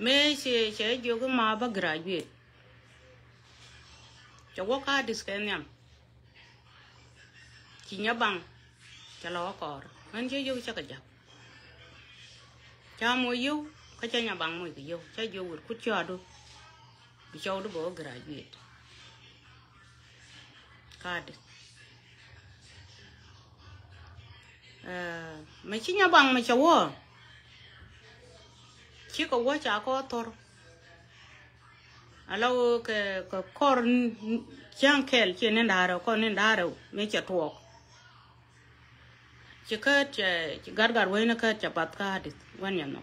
me she jogo ma ba graduate cho wo ka diskenyam chi nya bang cha lo ko man che yo cha ka ja cha mo yo ka cha nya bang mo ki yo cha yo wur ku cha do bi cha do bo graduate ka de me chi nya bang me cha wo chi ko wo cha ko tor alo ke kor chang kel che ne ndaro ko ne ndaro me cha to chỉ có chỉ gạt gạt với nó cái chả bắt cá đi quan nhận nó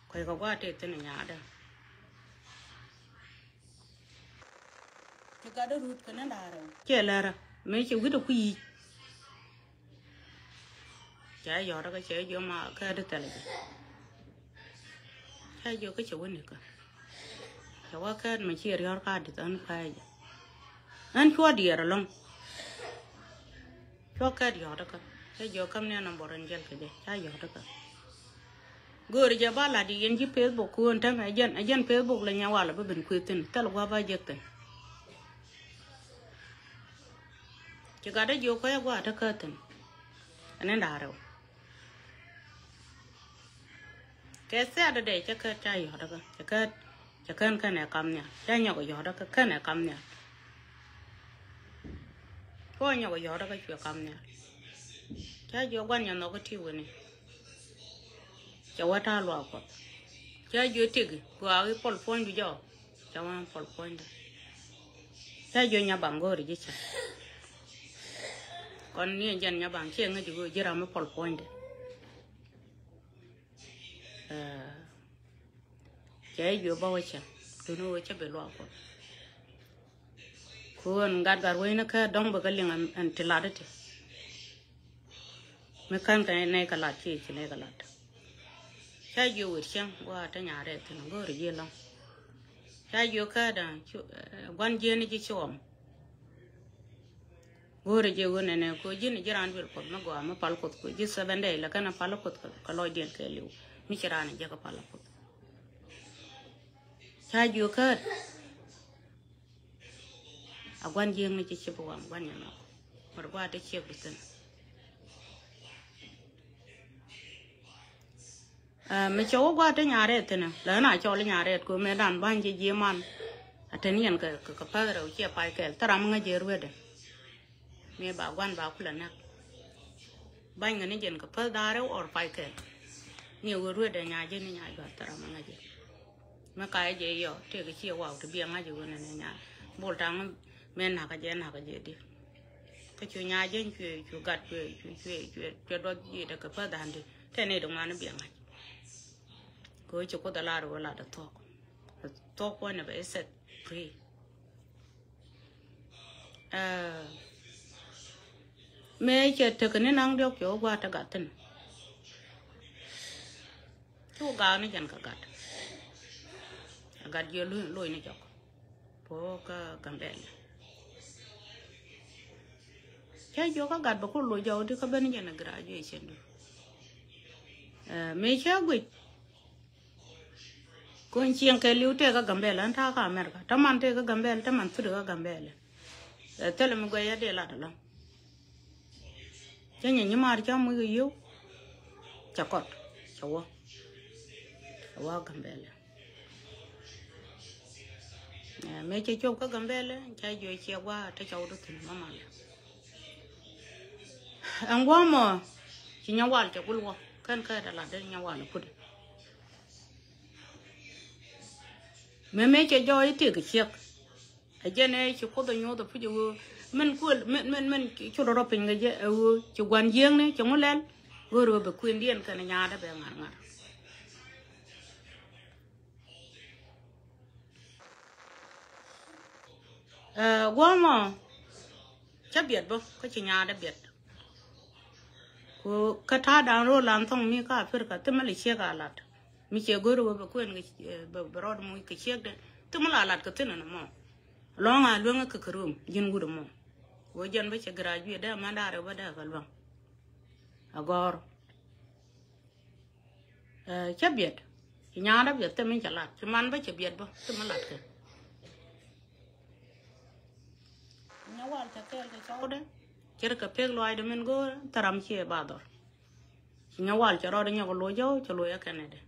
coi có quá thì tên nhà đó chỉ có đó rút cái nó đà rồi chỉ là mấy chỉ biết được cái gì chả giờ đó cái chả giờ mà cái đó tên là chả giờ cái chỗ này cả chả quá cái mà chỉ riêng cá đi tao nó phải anh chua đi rồi long chua cái gì đó cái cái giờ cầm nè nằm bò rần gel cái gì cái giờ đó cả người giờ ba là đi yên chỉ Facebook cuốn thằng ajan Facebook là nhà hòa là bên quê tên ta là qua ba giờ tên chỉ có đó vô cái qua đó cái tên anh ấy đào rồi cái xe đó để cho cái trái giờ đó cái cái này cầm nè trái nhỏ cái giờ đó cái này cầm nè có nhỏ cái giờ đó cái chuyện cầm nè cha jo quan nhà nó cái thiêu này cha quá ta loa quá cha jo tigi qua cái pol point đi jo cha mang pol point cha jo nhà bằng gọi đi cha còn ní dân nhà bằng kia ngay chỗ giờ làm pol point cha jo bao cha tôi nói cha bị loa quá cuốn gạt gạt với nó cái đông bậc liền ăn tê đấy mấy con cái này cái lát chi này cái lát, sai vô việc xem qua tới nhà đấy thì nó có gì lắm, sai vô cái đó quan giê này chỉ xóm, gọi vô cái này có gì này chỉ ăn việc cột nó gọi mà pal cột có gì sao bên đây là cái nào pal cột cái lối điện cái liu, mình chỉ ăn cái pal cột, sai vô cái quan giê này chỉ xếp vào quan nhà nó, mà qua tới xếp cái tên mấy cháu qua tới nhà đấy thế nào, lỡ nào cho lên nhà đấy, cô mẹ đàn ban chỉ dễ man, thế nên cái phơi rồi chia phải cái, ta làm ngay giờ rồi đấy, mẹ bảo quan bảo cứ là nè, ban cái này dân cái phơi đá rồi ở phải cái, nhiều rồi đấy nhà dân nhà rồi ta làm ngay giờ, mà cái gì vậy, thì cái chia vào thì biếng ngay giờ này nhà, bố trang mẹ nào cái gì đi, cái chuyện nhà dân chuyện gặt chuyện đó gì đó cái phơi đá đi, thế này đồng mà nó biếng ngay cô chú có đào rồi là được talk one of it set free mấy chuyện thực nên năng được kiểu qua ta gạt tin chú gà nó chẳng cả gạt nhiều lôi nó chọc phố cái cầm bèn cái chỗ cái gạt bao nhiêu lôi giàu thì cái bên này là graduation được mấy chuyện quỷ con chiang cái liu thế cái gambel anh ta cả America, taman thế cái gambel, taman sửa cái gambel, thế là mình quay ra đây là được lắm, cho nên nhưng mà cho mọi người yêu, chả cọt, cháu gambel, mấy cái chỗ cái gambel, trái dừa chia qua, trái cháu được thì mama, anh qua mà, chỉ nhau vào cho cô cái đó là đây nhau vào là cô mấy cái joy thì cái chiếc, cái gì này chỉ có tôi nhớ tôi phải chịu mình chịu đó bình cái gì, chịu quan giang này chịu lên, rồi bị quên điên cái nhà đó bị ngã qua mà chấp biệt không, cái chuyện nhà đó biệt, cái thà đang rồi làm xong mi cả phải cái tụi mình lấy chiếc à lát mi chơi guru bapa kuan cái berod mui cái chiếc đấy, tụi mình là cái tên nó mà, long cái krum, dân guru mà, với dân với chơi graduate đấy mà đã rồi đã cái long, agor, chấp biệt, nhà đó biết mình chả lạt chứ man với chỉ biết bao chứ mà lạt kì nhà wal chả kêu cái cháu đấy chỉ là cái phèn loài đó mình go taram chia ba đó nhà wal chả rồi nhà có lối gió cho lối cái này đấy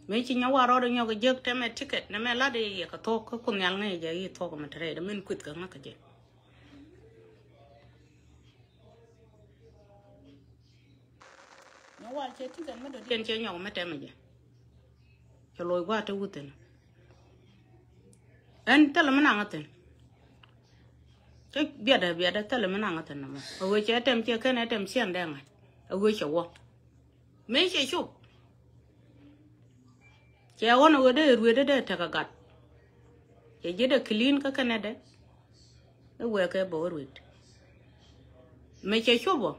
mấy chị nhà wal rồi nhà cái giấc thêm ticket nè mẹ lá đi cái thô cái con nhang này vậy thô cái mặt trời đó mình quỵt cái nó cái gì nhà wal chơi ticket mới được tiền chơi nhau mới tem mà gì cho lối qua tôi út tiền anh ta là mình ăn tiền chứ biết đấy ta là mình ăn tiền mà ở quê chơi tem chơi cái này tem xiên đen này ở quê chầu mấy chơi chụp chơi on ở đây thằng gạt chơi chỉ để clean cái này đấy ở quê cái bảo rồi mấy chơi chụp à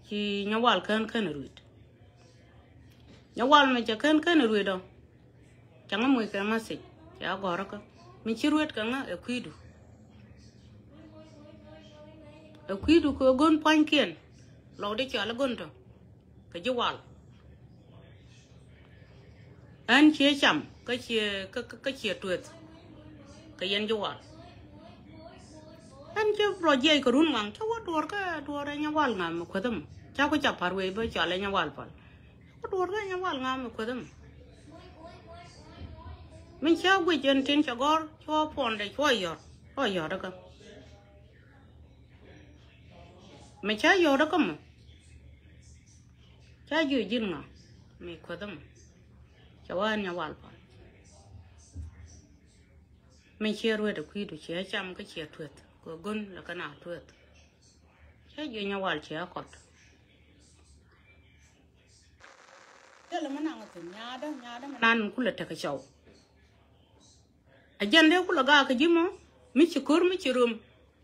chỉ nhà wal cái rồi nhà wal mấy chơi cái rồi đâu chẳng có mùi cái mà xịt chả có cái mình chỉ ruột cái ngã ở quy đủ có gon pan kiên lâu đấy chả là gon đâu cái gì wal anh chia chậm cái chia tuột cái yên gì wal anh chia rồi dây cái run ngang cháu đuổi cái nhà wal ngam có đâm cháu có chập harwe với chả là nhà wal phải đuổi cái nhà wal ngam có đâm mình cháu quay chân trên cháu gor cho phòn để cho giọt đó cơ mình cháu giọt đó cơ mà cháu vừa dính ngà mình có đâm cháu ăn nhà wal phải mình chia rồi được khi được chia chăm cái chia thuệt của gun là cái nào thuệt cháu vừa nhà wal chia cọt thế là mình ăn ở nhà đó mình ăn cũng là cái cháu ajan deh kula ga ka jimo mi ci kur mi ci rum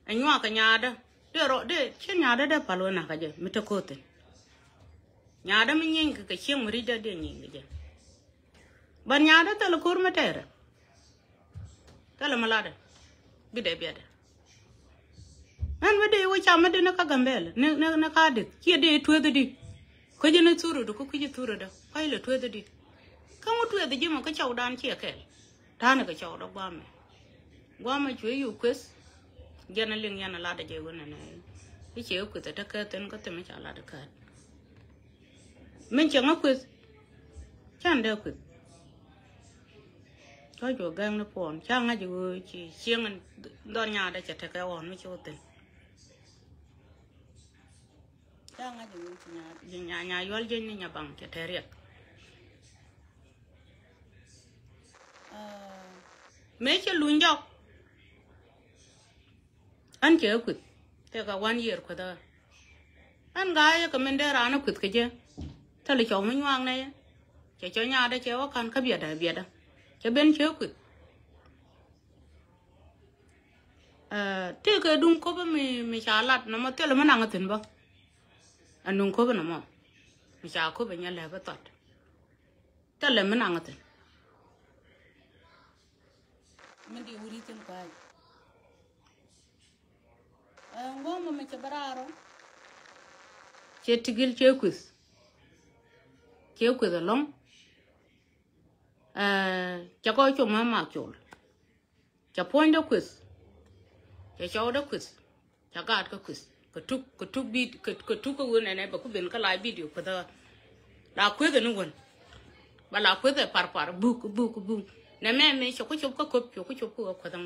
anywa ka nyaada de ci nyaada de palo na ka je mi ta kote nyaada mi nyin ka ci muri da de nyin je ban nyaada ta la kur ma tere ta la malada bide bide man wede wo chama de na ka gambele na ka de ci de tuwe di ko je na turu do ko ji turu da kai le tuwe di kan wo tuwe de jimo ka chaw dan ci ke thana cái cháu đó qua mà chuối yêu quest giờ nó liên nhana là để chơi cái này cái chiếu của ta cái tên có tên mới trả lại được cái mình chẳng có quest chẳng đeo quest có chỗ gang nó phòn chẳng ai chịu chỉ xiên đòn nhà để chặt cái ổn mới cho tiền chẳng ai chịu nhà yêu dân nhà bằng chặt thế riết mấy cái lún dọc anh chơi quýt thế cả one year qua đó anh gái cái mình để ra nó quýt cái chứ thế là cháu mình hoang này cho nhà đây chơi khăn cái biệt đó cho bên chơi quýt thế cái đúng có bên mình xả lạt nó mà thế là mình ăn cái thìn bao anh đúng có bên nó mà mình xả có bên nhà lẻ bắt tọt thế là mình ăn cái thìn mình đi uống trên cái ngoma mình chơi bararo chơi tigil chơi quiz long chơi coi chung mà mặc chول chơi point đó quiz chơi show đó quiz chơi gạt cái quiz cái trúc bit cái trúc cái vườn này bà cứ bên cái live video cái đó là quiz cái nó vườn bà là quiz cái par book nè mẹ cho cái chụp cái đó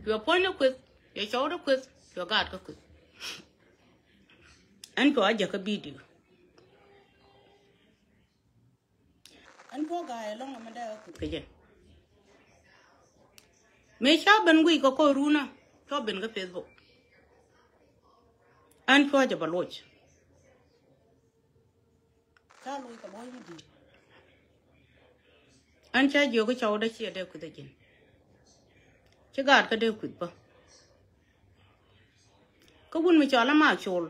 your point of quiz your show the quiz your gạt cái quiz anh có giờ cái video anh có gài long mà đây cái gì mấy cháu bên quy có coi runa cho bên cái Facebook anh có giờ bà lôi cha lôi cái bói gì anh cha giờ cái cháu đó chia đều cái gì chứ gạt cái đều quỵt bao có buồn mình cho là mà chôl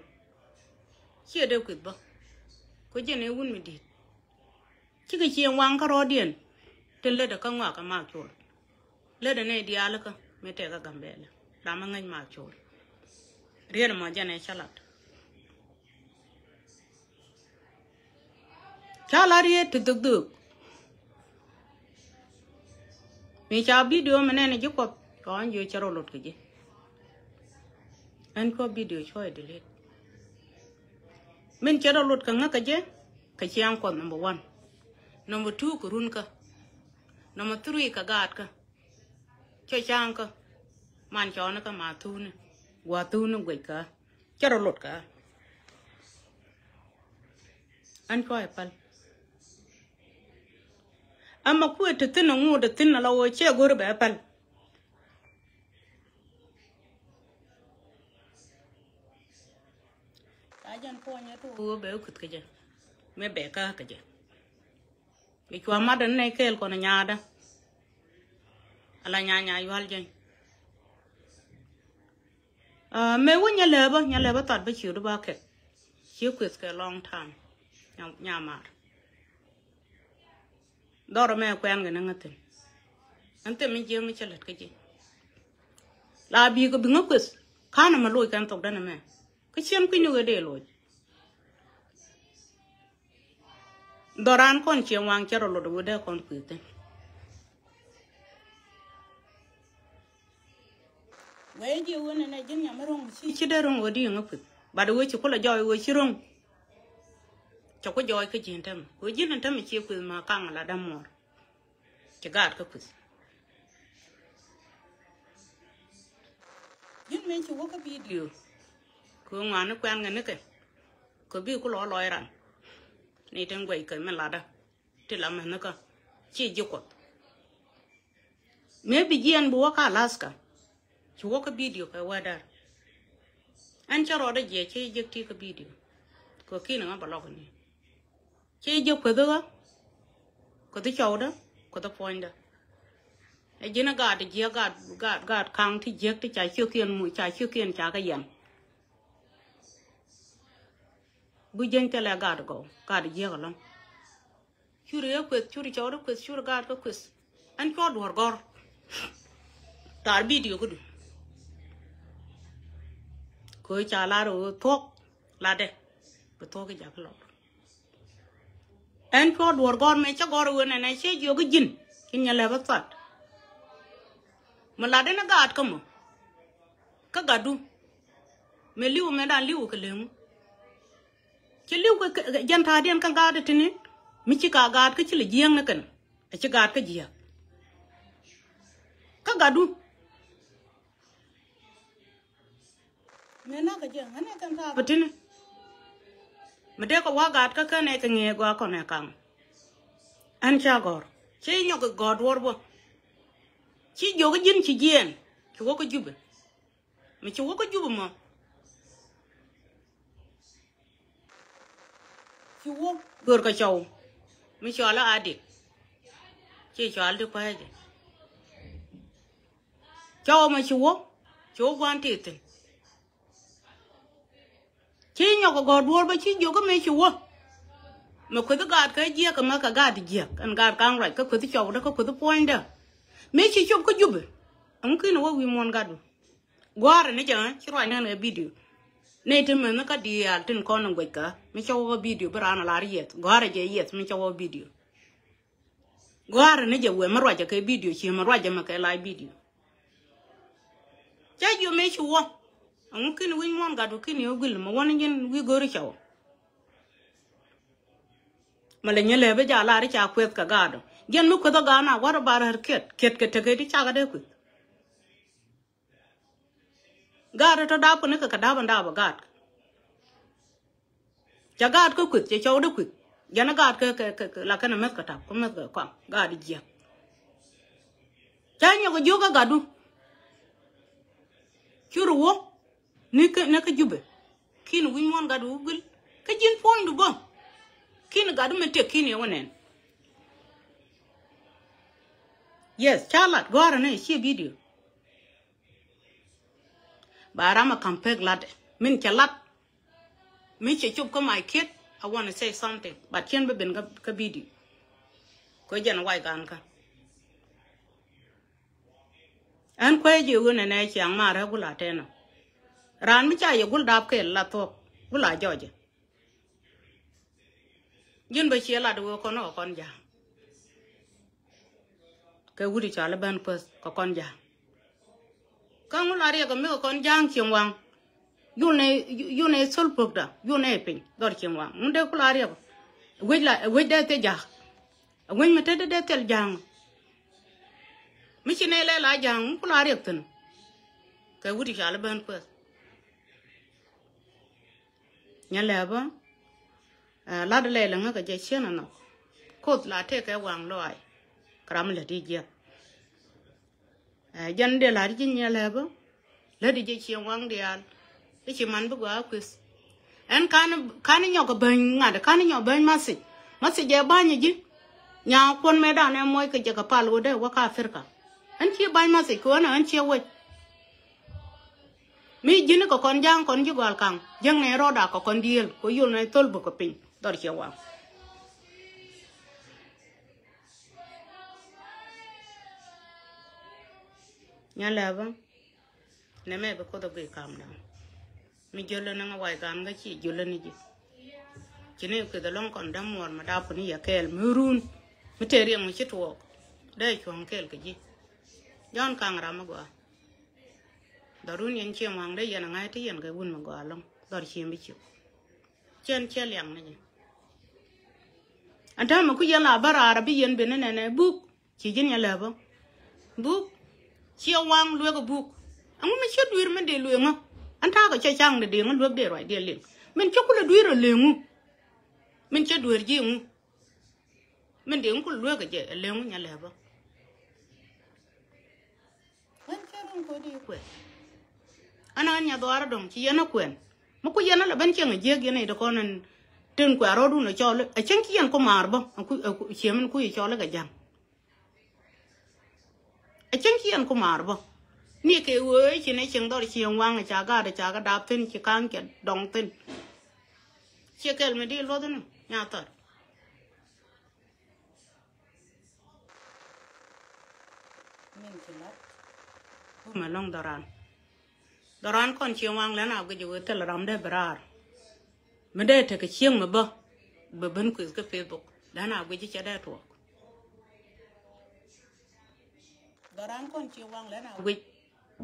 chia đều quỵt bao có gì này buồn mình đi chứ cái chiên quang cái rò điền tên lên được cái ngoại cái mà chôl lên được này đi à lắc mấy cái gầm bể làm mà ngay mà chôl riêng mà giờ này chả lặt cha la ri tu tu tu mi cha video mà nên là giúp có anh vô charo lột cái gì anh có video cho ai delete mình charo lột cái gì cái gì anh còn number 1 number 2 của run ka number 3 ka gạt ka cho chang ka man cho nó ka mà thu nè qua thu nó quậy cả charo lột cả anh có ai pal amma kuwa ta tuna ngu da tuna lawo ce gurbe apal ajan ko nya to be ukut kaje me be ka kaje mi kwa madan ne kel ko na nyaada ala nya yu haljen me wonya leba tat ba chiu ba ke chiu kwes ke long time nya mar doro me kwen ga nangatin ante mi je mi chalat kaje la bi ko bi ngakwes kana ma loy kan tok dana me ka chen ku ñu ga de loy doran kon che wang chero lo do de kon kuite we ji wona na jin ya marong ci de rong odi ngakwes ba do we ci ko la joy we ci rong cho có joy cái chuyện thầm với chính thầm mình chia quyền mà căng là đâm mồi chỉ gạt cái quyền chính mình chỉ có cái video cứ ngoan nó quen người nữa kì cứ biết có lo lòi rằng này đang quậy cái mình là đó thì làm mình nó cơ chỉ chịu cột mấy bị giết bố cả Alaska chỉ có cái video cái qua đó anh cho rồi đó dễ chỉ giết cái video có khi nó bảo lọc này chỉ giúp cái đó có thể cháu đó có thể point đó ấy chỉ nó gạt thì giết gạt khang thì giết thì chạy chiêu kiên mũi chạy chiêu kiên trả cái gì bây giờ cái là gạt giết cái lắm chú rể quét chú rể cháu đó quét chú rể gạt cái quét anh cho đuổi gor tar video cái đó coi trả lại rồi thuốc là đấy cái thuốc cái giặc lọ anh cho đuổi gor mấy chắc gor này này sẽ vô cái gin cái nhà lợp sắt mà là đấy nó gạt không cái gạt du mẹ liu mẹ đàn liu cái liu chỉ liu cái dân thà điên cái gạt thế này mình chỉ cả gạt cái chỉ là giang nó cần chỉ gạt cái gì cái gạt du mẹ nó cái gì anh ấy cần thà vậy thế này mà để có quá gạt cái này cái nghe quá còn này càng anh cha gor chỉ nhóc cái gọt war bo chỉ vô cái dính chỉ giên chỉ có cái giúp mà chỉ có cái giúp mà chỉ có gor cái cháu mình cho là adik chỉ cho được phải gì cháu mà chỉ có quan thiệt chỉ nhóc cái gọt war bo chỉ vô cái mấy chú mà khuyết gạt cái gì cái mà cái gạt gì anh gạt càng rồi cái khuyết cháu đó cái khuyết point đó mấy chị chụp cái giúp ông cứ nói vì muốn gạt qua rồi nè chứ chứ rồi nè video này thì mình nó cái đi à trên con ông vậy cả mấy cháu video bữa ăn là riết qua rồi vậy yes mấy cháu video qua rồi nè giờ về mà rồi cái video chỉ mà rồi mà cái live video cha yêu mấy chú ông cứ nói vì muốn gạt cứ nói gửi mà muốn nhân vì gửi cháu mà lên nhớ bây giờ là đi chả quét cả gà đó, dân lúc có gà nào quá bà ra kiệt cái đi chả cái đấy quét, gà đó đáp cái này cái đáp gà, chả gà cái quét chả cháu đấy quét, dân nó gà cái là cái này mất cái đáp, không mất cái quăng gà đi giết, chả nhớ cái yoga gà đó, chú ruột, nè cái giúp khi nó vui muốn gà đó gül, cái dân point đó bông khi nó gạt mình tiếc khi này vậy yes charlotte gọi này chia video bà ra mà campaign lad mình chỉ lad mình chỉ chụp cái my kid I want to say something but trên bên cái video có dân quay gan cả anh quay chịu cái này chẳng mà ra gula thế nào ran mình chạy gula đáp cái là thôi gula George Jin ba chia la do ko no kon ja ke wudi cha la ban pas ko kon ja ka ngu la ri ko me kon jang chim wang yu ne sol pok da yu ne pin dor chim wang nde ku la ri ko we da te ja we me te de tel jang mi chi ne la jang ku la ri tin ke wudi cha la ban pas nya la ba la de le la nga ka je chen no ko la te ke wang loi kram le di je jan de la di nya la ba le di je chen wang de al e chi man bu ga kwis en kan nyo ko ban nga de kan nyo ban ma si je ba ni ji nya kon me da ne moy ke je ka pal wo de wa ka afrika en chi ban ma si ko na en chi wo mi jini ko kon jang kon ji gol kang jang ne roda ko kon diel ko yul ne tol bu ko pin dor ci wa nyala ba ne me be ko do be kam na mi jolo na wa gam ga ci jolo ni ji jini ko da lon kon dam wor ma da pu ni ya kel murun mi tere mo ci to dai ko kel ke ji jon kang ra ma go darun yen che mang de yan ngai te yen ga wun ma go long dor chi mi chi chen che liang ne anta ma ku yan la bara arabi yen be ne buk chi jin ya la ba buk chi wang lu ga buk amu mi che duir me de lu nga anta ga che chang de nga lu de roi de ling men che ku le duir le ngu men che duir ji ngu men de ku lu ga je le ngu nya la ba wan che ron ko di ku ana nya do ara dom ci yana kwen mo ku yana la ban cenga je gene de konan ten ku aro du no chole a chen ki yan ko mar ba ku chemen ku yi chole ga jang a chen ki yan ko mar ba ni ke wo ci ne chen do ci yan wang cha ga da ten ci kan ke dong ten ci kel me di lo do no nya tar min ci la bu ma long daran kon chi wang la na ga ju tel ram de brar me de te ke chieng me ba ben ku ke facebook da na ga ji cha da to daran kon chi wang la na ga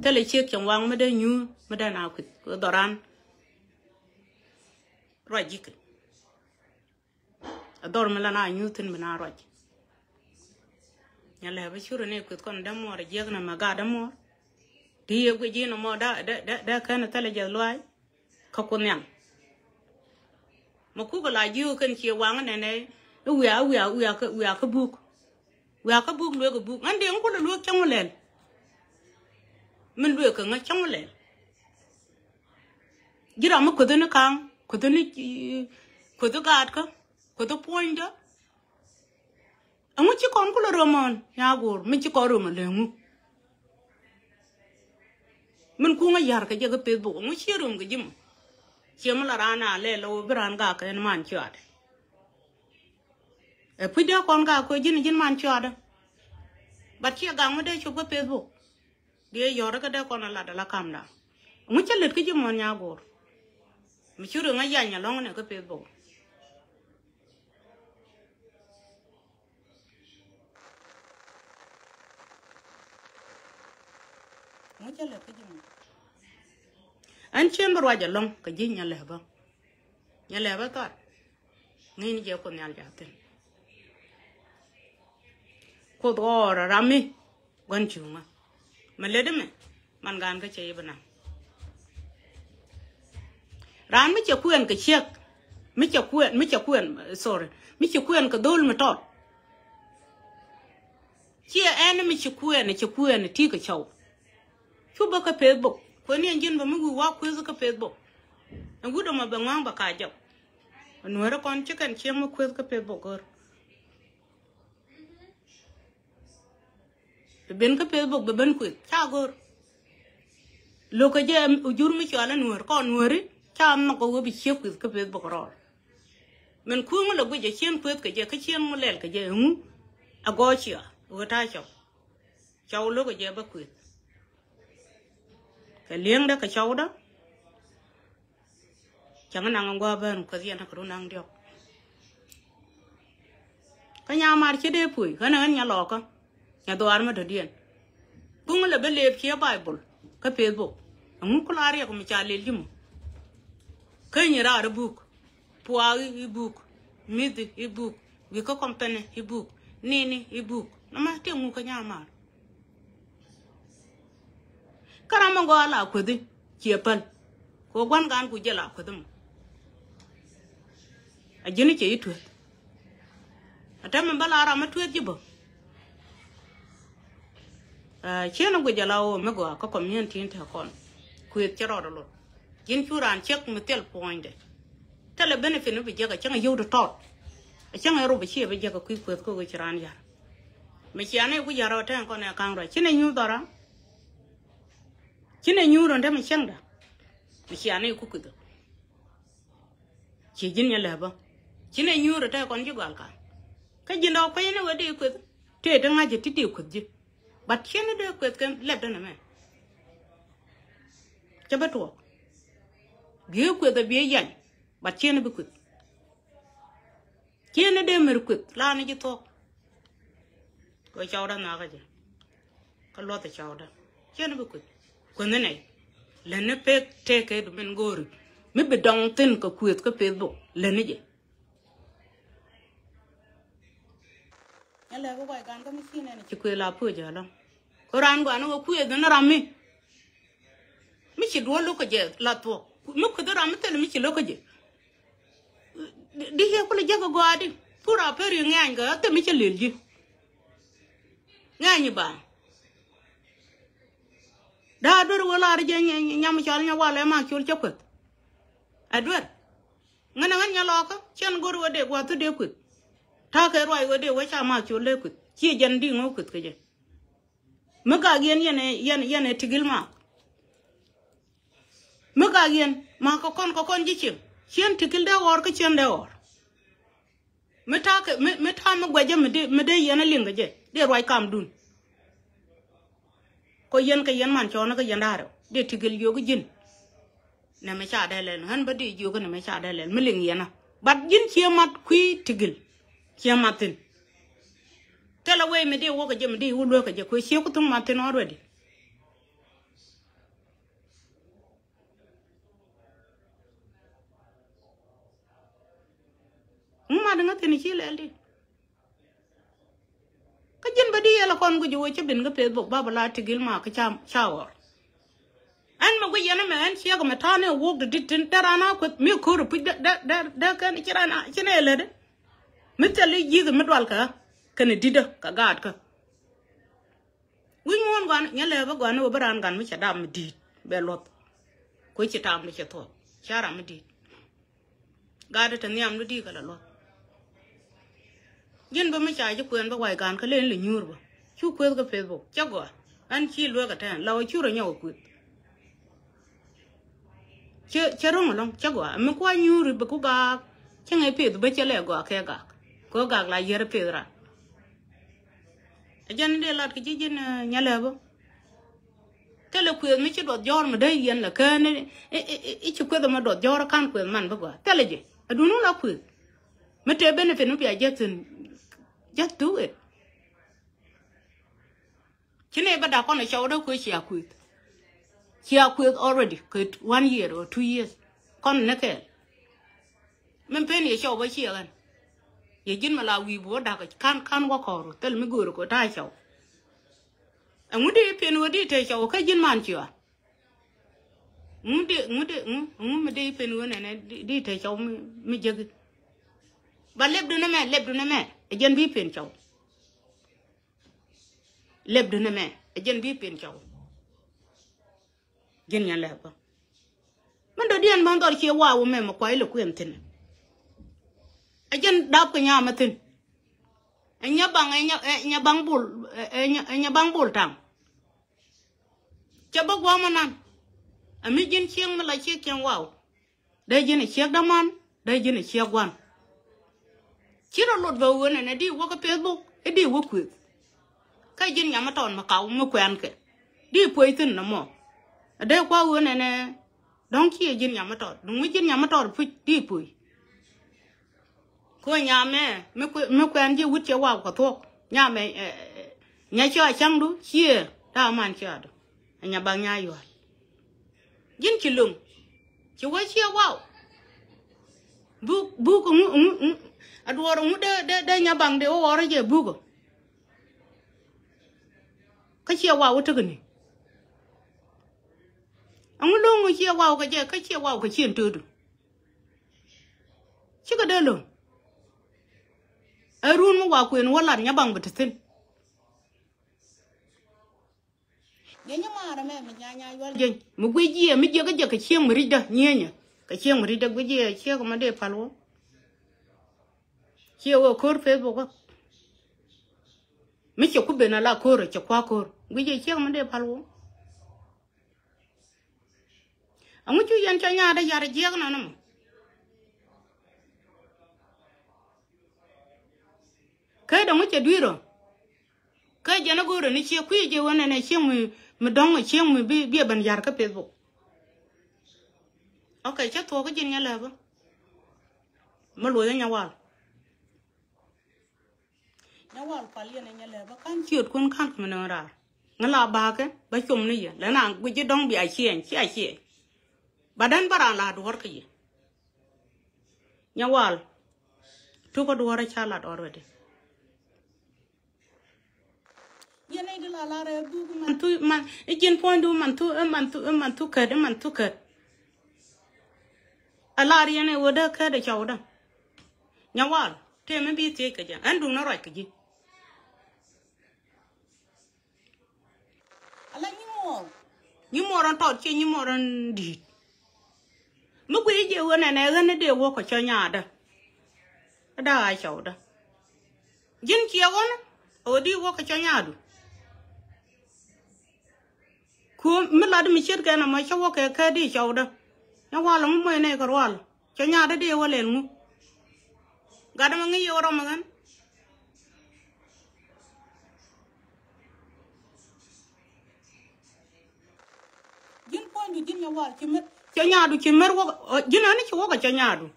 tel chi chieng wang me de nyu me da na ku daran ro ji ke ador me la na nyu tin me na ro nya le ba churu ne ku kon da mo re je na ma ga da mo đi cái gì nó mà đã cái nó ta là giờ loài không có nhang mà cứ cái lại dưa cái chiều quăng này này nó uya cái buk lúa cái buk anh đi không có được lúa trong lên mình lúa cái ngay trong lên giờ mà cái đó nó căng cái đó gạt cái đó point đó anh chỉ còn có là roman nhà gồ mình chỉ có roman lên mình cũng ngay giờ cái cái facebook mình chia rum cái gì mà chia mà là rana lê lâu bran gà cái man chọt bây giờ con gà cái gì man chọt bắt chia gang mà đây chụp cái facebook dia giờ cái đó con là đã cam đó mình chia lết cái gì mà nhà gồ mình chia rum ngay giờ nhà long này cái facebook mình chia lết cái gì mà anh chen bro ja long ka ji nya le ba ta ni ni je ko nyal ja ten ko do ra rami gon chuma ma le de me man gan ka che bana ran mi che kuen ka chek mi che kuen sorry mi che kuen ka dol ma tot che en mi che kuen ti ka chau chu ba ka facebook ko ni njin ba mu wa ku zu ka facebook ngu do ma ba ngang ba ka jaw no ra kon chicken che mu ku ka facebook gor ben ka facebook ba ben ku cha gor lo ka je ujur mi chala nuor kon nuori cha ma ko bi che ku ka facebook ro men ku mu lo gu je chen ku ka je ka chen mu lel ka je ngu a go chia wo ta chaw lo ka je ba ku cái liếng đó cái cháu đó chẳng năng qua bên cái gì nó cũng năng được cái nhà mà chỉ để phủi cái này nhà lò con nhà đồ ăn mà được điên cũng là bên lệp chia Bible cái Facebook muốn có lại cũng trả lời chứ cái nhà ra book puao ebook mid ebook vì có company ebook nini ebook nó mà tiếng ngu cái nhà mà cái nào mà gọi là cái gì chia pel có quan gan của là cái gì à chỉ này chỉ ít thôi à mình bảo là làm ít thôi chứ bộ chỉ nó cái là mà gọi có community như thế con quyết cho rồi luôn chính chú ran check một tel point đấy thế là benefit nó bị giờ cái chẳng là yêu được tốt chẳng là rồi bị chia bây giờ cái quyết có cái ran giờ mà chỉ anh ấy cũng giờ rồi thế con này càng rồi chỉ này nhiêu đó chỉ này nhiêu rồi thế mà chẳng đó mà chỉ anh ấy cũng cứ chỉ chính nhà là bao chỉ này nhiêu rồi thế con chứ gọi cái gì đâu phải nó đi quyết thế đang ngay chỉ tiêu quyết chứ bắt chỉ nó được quyết cái lẹp đó này cho bắt buộc biểu quyết là biểu dành bắt chỉ nó bị quyết chỉ nó đem được quyết là nó chỉ thôi cái cháu đó nào cái gì cái lót cái cháu đó chỉ nó bị quyết còn thế này là nó phải take cái đồ mình gọi mình bị đóng tin cái quyết cái Facebook là nó gì là cái quay gan cái machine này chỉ quyết là phơi giờ lắm cái ran của nó quyết nó làm mi chỉ đuổi lúc cái gì là thôi lúc cái đó làm thế là chỉ lúc cái gì đi here có là jago qua đi pura peri ngang cái thế chỉ liền gì ngang như bà đã đuổi là đi nhắm cho nhau qua lại mà chôn chấp quyết à đuổi ngay nhà lo cái chân guru ở đây qua tôi đều quyết thà cái rồi ở đây với cha mà chôn lấy quyết chỉ dân đi ngô quyết cái gì mà cái gì này tigil mà mấy cái gì mà có con gì chứ chuyện thì cái đó or cái chuyện đó or mấy thà mà quay cho mấy đây yên là liền cái gì để rồi cầm đun có yên cái yên man cho nó cái yên đó để thì cái yêu cái gì nè mấy cha đây lên hắn bắt đi yêu cái này mấy cha đây lên mấy liền yên à bắt yên chia mặt quy thì cái chia mặt tin thế là vậy mấy đây vô cái gì mấy đây vô luôn cái gì quy chia cái thùng mặt tin already mà đừng có tin chi lại đi cái dân badi là con của chú chấp định cái Facebook ba bala tigil mà cái chào anh mà cái dân mà anh xia cái mà thà này work the tin ta na quật mi khổ rồi đã cái chỉ này là đấy mi tali gì cái mất vào cái này đi đó cả gạt cả win ngon gan nhớ là bác gan nó bả gan mi chả đam mi đi bè lót coi chỉ đam mi chả thôi chả đam mi đi gạt thì niệm nó đi cái là lót dân ba mấy trái cho quyền ba hoài gan cái lên là nhur ba chú quyền cái Facebook chắc quá anh chỉ lừa cái thằng lâu chú rồi nhau quyền chứ rong lòng chắc quá mình qua nhur rồi ba cố gắng chẳng ai biết ba chơi lại quá cái gạc cố gắng lại giờ biết ra dân đây là cái gì dân nhà lừa ba cái là quyền mấy chú đọt gió mà đây dân là cái này ít chú quyền mà đọt gió can quyền man ba quá cái là gì đúng là quyền mấy trẻ bên này phải nó bị just do it. Chứ này bắt đầu con này cháu đâu có chia quýt already, quýt 1 year or 2 years. Con này kể. Mình phải này cháu với chia gần. Vậy chứ mà là vì bố đã can qua khổ rồi, tức là mới gửi được của trai cháu. Muốn đi phiền đi thầy cháu cái dân man chưa? Muốn đi phiền này đi thầy cháu mới chơi. Bà lép đứa nó mẹ, dân bí phiền cháu. Lép đứa nó mẹ, dân bí phiền cháu. Dân nhà lép không? Mình đã điên bằng tỏ chia wow mẹ mà quay lực quyền thịnh. Dân đáp cái nhà mà thịnh. Nhà băng bùl thẳng. Chá bác wow mà năn. Mình dân chiếng mà lại chiếc kèng wow. Đây dân là chiếc đám ăn, đây dân là chiếc quan. Chỉ là lột vào này đi qua cái Facebook, đi qua quýt. Cái dân nhà mà tròn mà cậu mà quen kì. Đi quay tin nó mò. Đây qua này, đóng kia dân nhà mà tròn. Đúng với dân nhà mà tròn đi quýt. ko nya me ko anje wuce wa ko to nya me nya cho chang du chia da man cha do nya bang nya yo jin chi lung chi wa chia wa bu ko adworo mu de nya bang de o ora je bu ko ka chia wa wo to ni ang long chia wa ka je ka chia wa ka chin tu du chi ka de lo arun mu wa kwen wala nya bang bitatin nya mara me nya yo je mu gwe ji mi je ka chiem ri da nyenya ka chiem ri da gwe ji che ko ma de palo che wo kor facebook mi che ku be na la kor che kwa kor gwe ji che ma de palo amu chu yan cha nya da ya re je na na kai da muke duiro kai je na goro ni che ku je wannan ne che mu don che mu bi ban yar ka facebook okay che to ko jin ya la ba ma lo nya wal pal ya nya la ba kan chiot kun kan ma na ra ngala ba ke ba chum ni ya la na gu je dong bi a chien chi a chi badan bara la do ka ye nya wal tu ko do ra cha la do re de yene de la re bu man e jin point du man tu ka de man tu ka ala ri yene woda ka de chawda nyawal te me bi te ka jan andu na ra ka ji ala ni mo ran to che ni mo ran di mu gwe je wona na ga ne de wo ko cha nya da ai chawda jin ki wona o di wo ko cha nya du ku mi la mi chet ka na ma chawo ka di chawda na wala mu ne ka wal cha nya da de wala mu ga da ngi yoro ma gan jin point du jin ya wal ci mer cha nya du ci mer wo jin ani ci wo ka cha nya du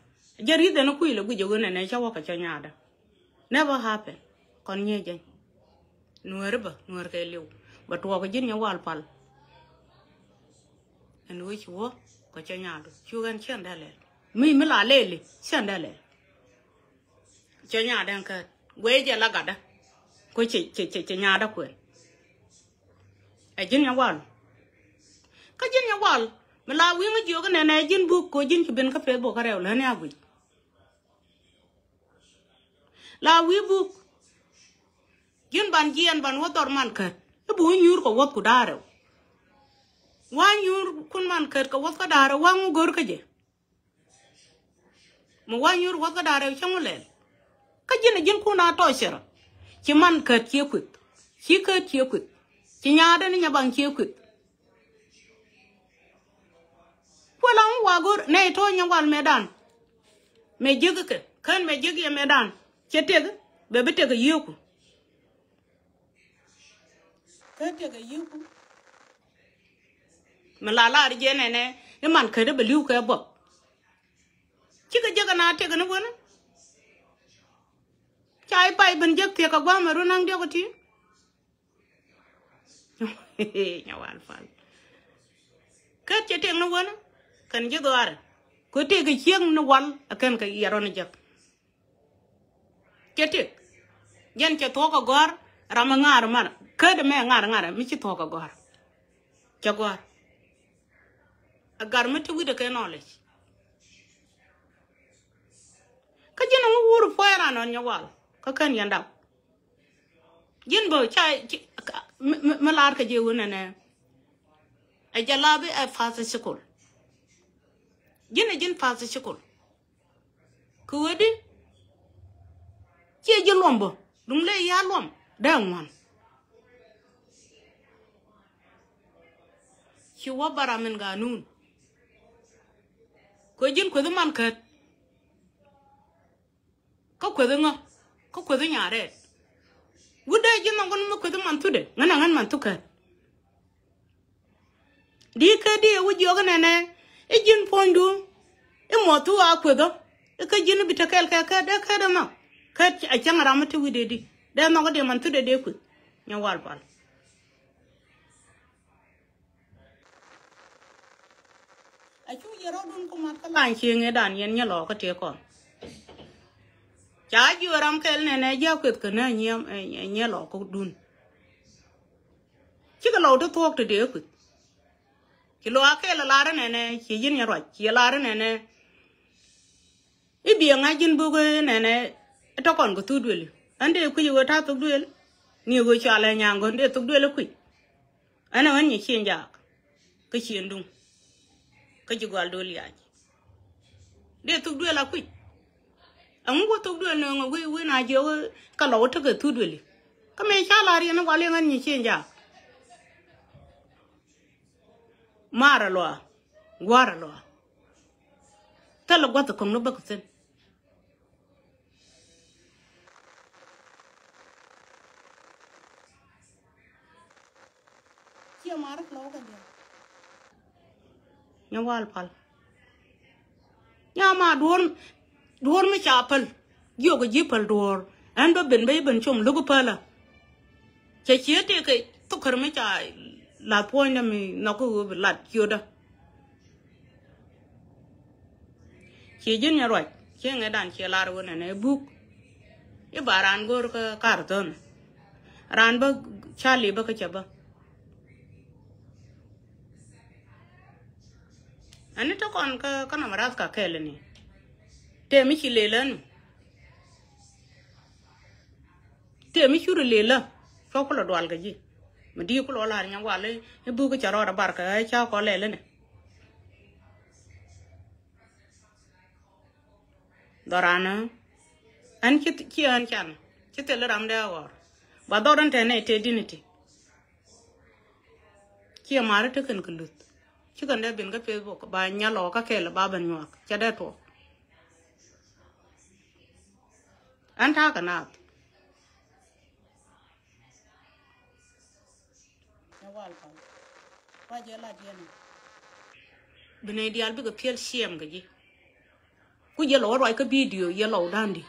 jari de na ku ile gu je wona ne chawo ka cha nya da never happen kon nye je nuer ka lew ba to ko jin ya wal pal en wi wo ko cha nya du chu gan chen da le mi la le chen da le cha nya dan ka we je la ga da ko che nya da ko e jin ya wal ka jin ya wal mi la wi ngi jo ga ne jin bu ko jin ki ben ka facebook ka rew la ne agui la wi bu jin ban jien ban wo tor man ka bu nyur ko wot ku daro wa nyur kun man ka wot ka daro wa ngu gor ka je mo wa nyur wot ka daro chamule ka jin ku na to shira ci man ka ci ku ci nyaada ni nyabang ci ku wala wa gor ne to nyawal medan me jeg ke kan me jeg ya medan ci teg be be teg yeku ka teg yeku malala ri je ne man ka de beliu ka bo ci ka jega na teg na wona chai pai ben jek te ka gwa ma ru nang de ko ti nyawal fal ka ci teg na wona kan je doar ko te ga chieng na wal akan ka yaro na jak kete yen ke to ka gor ram ngar mar ka de me ngar mi ci to ka gor cha gor agar mi tu de ka knowledge ka jina mu wuru fara non nya wal ka kan yanda yin bo chai malar ka je wona ne a jalabe a fasa shikol jin fasa shikol ku wadi ke je lombo dum le ya lom da wan ki wa bara min ganun ko jin ko man ka ko nga ko nyare wuda jin ngon mo ko man tude ngana ngan man tuka di ka di wuji ogana ne e jin pondu e motu a ko do ka jinu bitakel ka da ma ka a changa ramatu wide di da ma ko de man tu de ku nya wal pal a chu yero dun ko mat ka lan chinge dan yen nya lo ka te ko cha ju ram kel ne ja kwet ka na nya lo ko dun chi ka lo to tok te de ku ki lo ake la ra ne chi yin nya ro chi la ra ne i bi nga jin bu ko ne to kon ko tu dwel ande ku yo ta tu dwel ni go cha la nya ngo de tu dwel ku ana wan ni chen ja ka chen dum ka ji gwal do liya de tu dwel la ku an go tu dwel no we na je ka lo to ka tu dwel ka me cha la ri na gwal ngan ni chen ja mara lo gwara lo ta lo gwa to kom no ba ku sen kia mara lo ka dia nya wal pal nya ma don mi chapel yo go jipal dor an do ben bay ben chom lugo pala che chiete ke to kar mi cha la poina mi na ko lat yoda che jin nya roi che nga dan che lar wona ne buk e baran gor ka karton ran ba chali ba ka chaba ani to kon ka na maras ka kele ni te mi chi lelan te mi churu lela so ko lo dwal ga ji mi di ko lo la nya wale e bu ko charo da barka ai cha ko lele ne dorana an ki an chan ki te le ram da war ba doran te ne te diniti ki mara te kan kulut ki kan da bin ga Facebook ba nya lo ka kele ba ban nyak cha da to an ta ka na wal pa wa je la dia ni bene dial bi ga pel siem ga ji ku je lo roi ka video ye lo dandi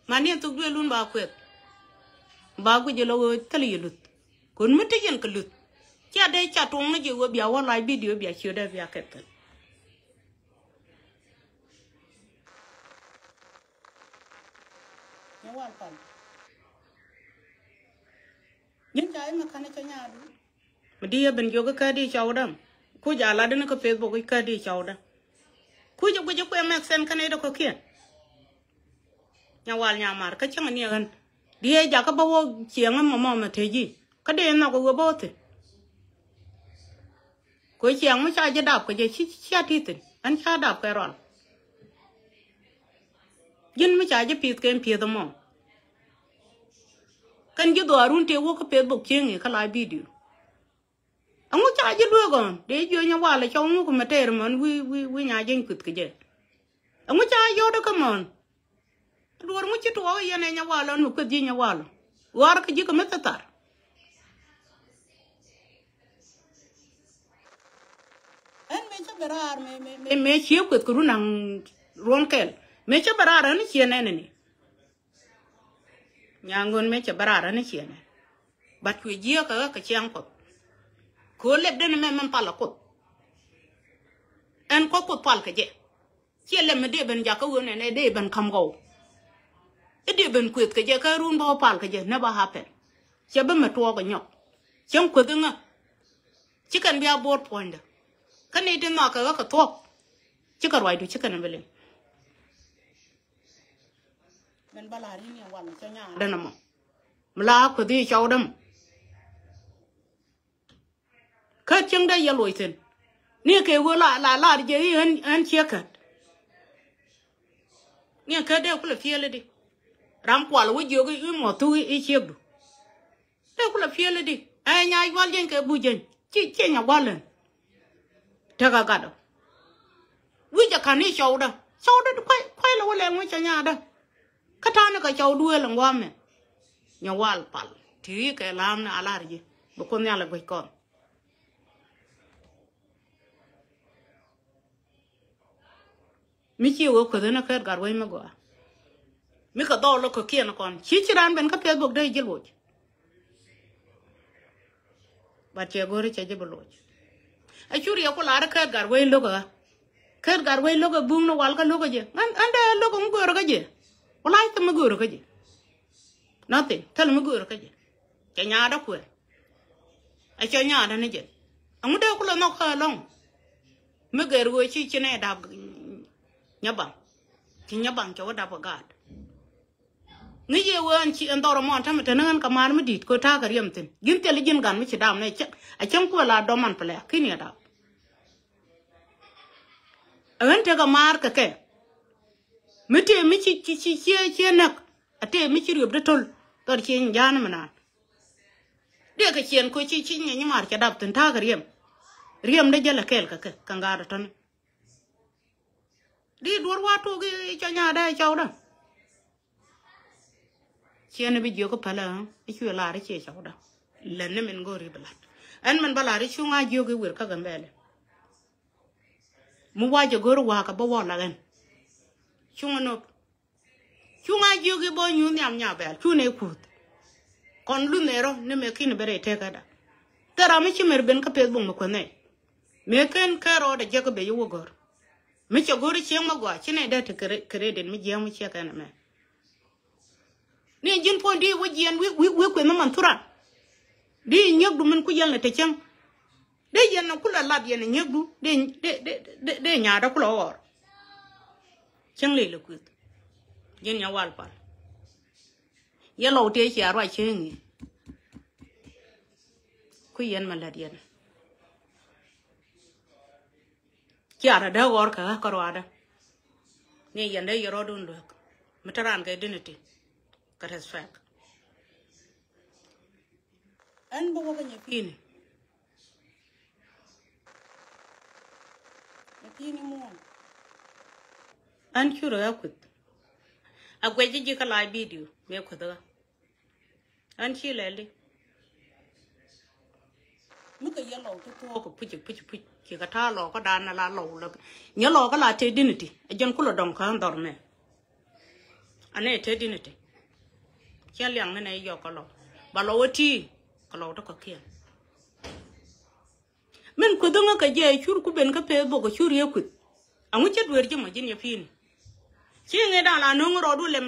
mani to dwe lun ba kwet ba ku je lo tali lut kon mete yen ka lut cha de cha tong na je wo bia wa lai video bia chi da bia ka tel ya wal pa yin jai ma kana cha nya du mdi ya ben joga ka di chawdam ku ja la de ka Facebook ka di chawda ku je ku mak sen kana da ko kien nya wal nya mar ka chang ni gan di ja ka ba wo chiang ma ma te ji ka de na ko wo bo te ko chiang ma cha je dap ko je chi cha ti tin an cha dap ka ron yin ma cha je pit ken pi da mo kan ju do arun te wo ka Facebook chiang ka la video ang cha je do gon de jo nya wala chong ko ma ter man wi nya jen kut ke je ang cha yo do ka mon luar mu ci to ya ne nya wala no ko ji nya wala war ka ji ko ma tatar en me cha berar me ci ko ko runang ron kel me cha berar ni ci ne ne nyangon me cha berar ni ci ne bat ku ji ka chiang ko leb de me man pala ko en ko pal ka je ci le me de ben ja ka wone ne de ben kam go ede ben kwet ka je ka run ba pal ka je na ba happen che ba ma to ko nyok chen ko nga chi kan bia board point kan ne de ma ka to chi ka roi du chi kan bele ben bala ri ni wan cha nya da na mo mla ko di chau dam ka chen da ya loi ten ni ke wo la je an che ka ni ka de ko le fiele di ram kwal wo jogo i mo tu i chegdu te kula fiele di ay nya wal jen ke bujen ci nya walen te ga gado wi ja kan ni chawda kwai lo le mo cha nya da katana ka chawdu le ngwame nya wal pal ti ke lam na alarji bo ko nya la go kon mi chi wo ko na ka gar wai ma go mi ka do lo ko kien kon chi ran ben ka Facebook dai jelo ba che gore che jelo a churi ko la ka gar wai lo ga bung no wal ka lo ga je anda lo ko ngoro ga je wala ta ma goro ga je nothing tal ma goro ga je che nya da ku a che nya da ne je amu da ko no ka long me gar wo chi ne da nyabang chi nyabang cho da ba ga ni je won chi an doro mon tam tan ka man mi dit ko ta ga riem tin gin te li gin gan mi chi dam ne a chen ko la do man ple kini da an te ga mar ka ke mi te mi chi nak ate mi chi riob de tol tor chi njan mana de ka chen ko chi ni mar ka dab tin ta ga riem de jala kel ka ke ka ga da ton di dor wa to ge cha nya da cha da chen bi jo ko pala e chu la ri che cha da len ne men go ri bala an man bala ri chu nga jo ge wer ka ga mbele mu wa jo go wa ka bo wa la gan chu no chu nga jo ge bo nyu nyam nya bel chu ne ku kon lu ne ro ne me kin bere te ka da tara mi chi mer ben ka pe bu mo ko ne me ken ka ro da je ko be yo gor mi cho go ri chen ma gwa chi ne da te kre den mi je mu che ka na me ni jin po di wo jien wi ko na man tura di nyog du men ku yel na te chen de yen na kula lab yen nyog du de nya da kula or chen le ku jin nya wal pa ye lo te chi arwa chen ku yen ma la yen kiara da or ka ro ada ni yen de yoro dun do mataran ga diniti ka respect an bo ga nyapini mo an churo ya kut agwe ji ka live video me ko da an chi lele mu ka yelo to ko puji ki ka ta lo ko dan la lo la nya lo ka la te diniti e jon kulo don ka ndor me ane te diniti kya liang ne yo ka lo ba lo ti ka lo to ka kien men ko donga ka je chur ku ben ka pe bo ko chur ye kut amu che dwer je ma jin ya pin chi nge da la no ngoro du lem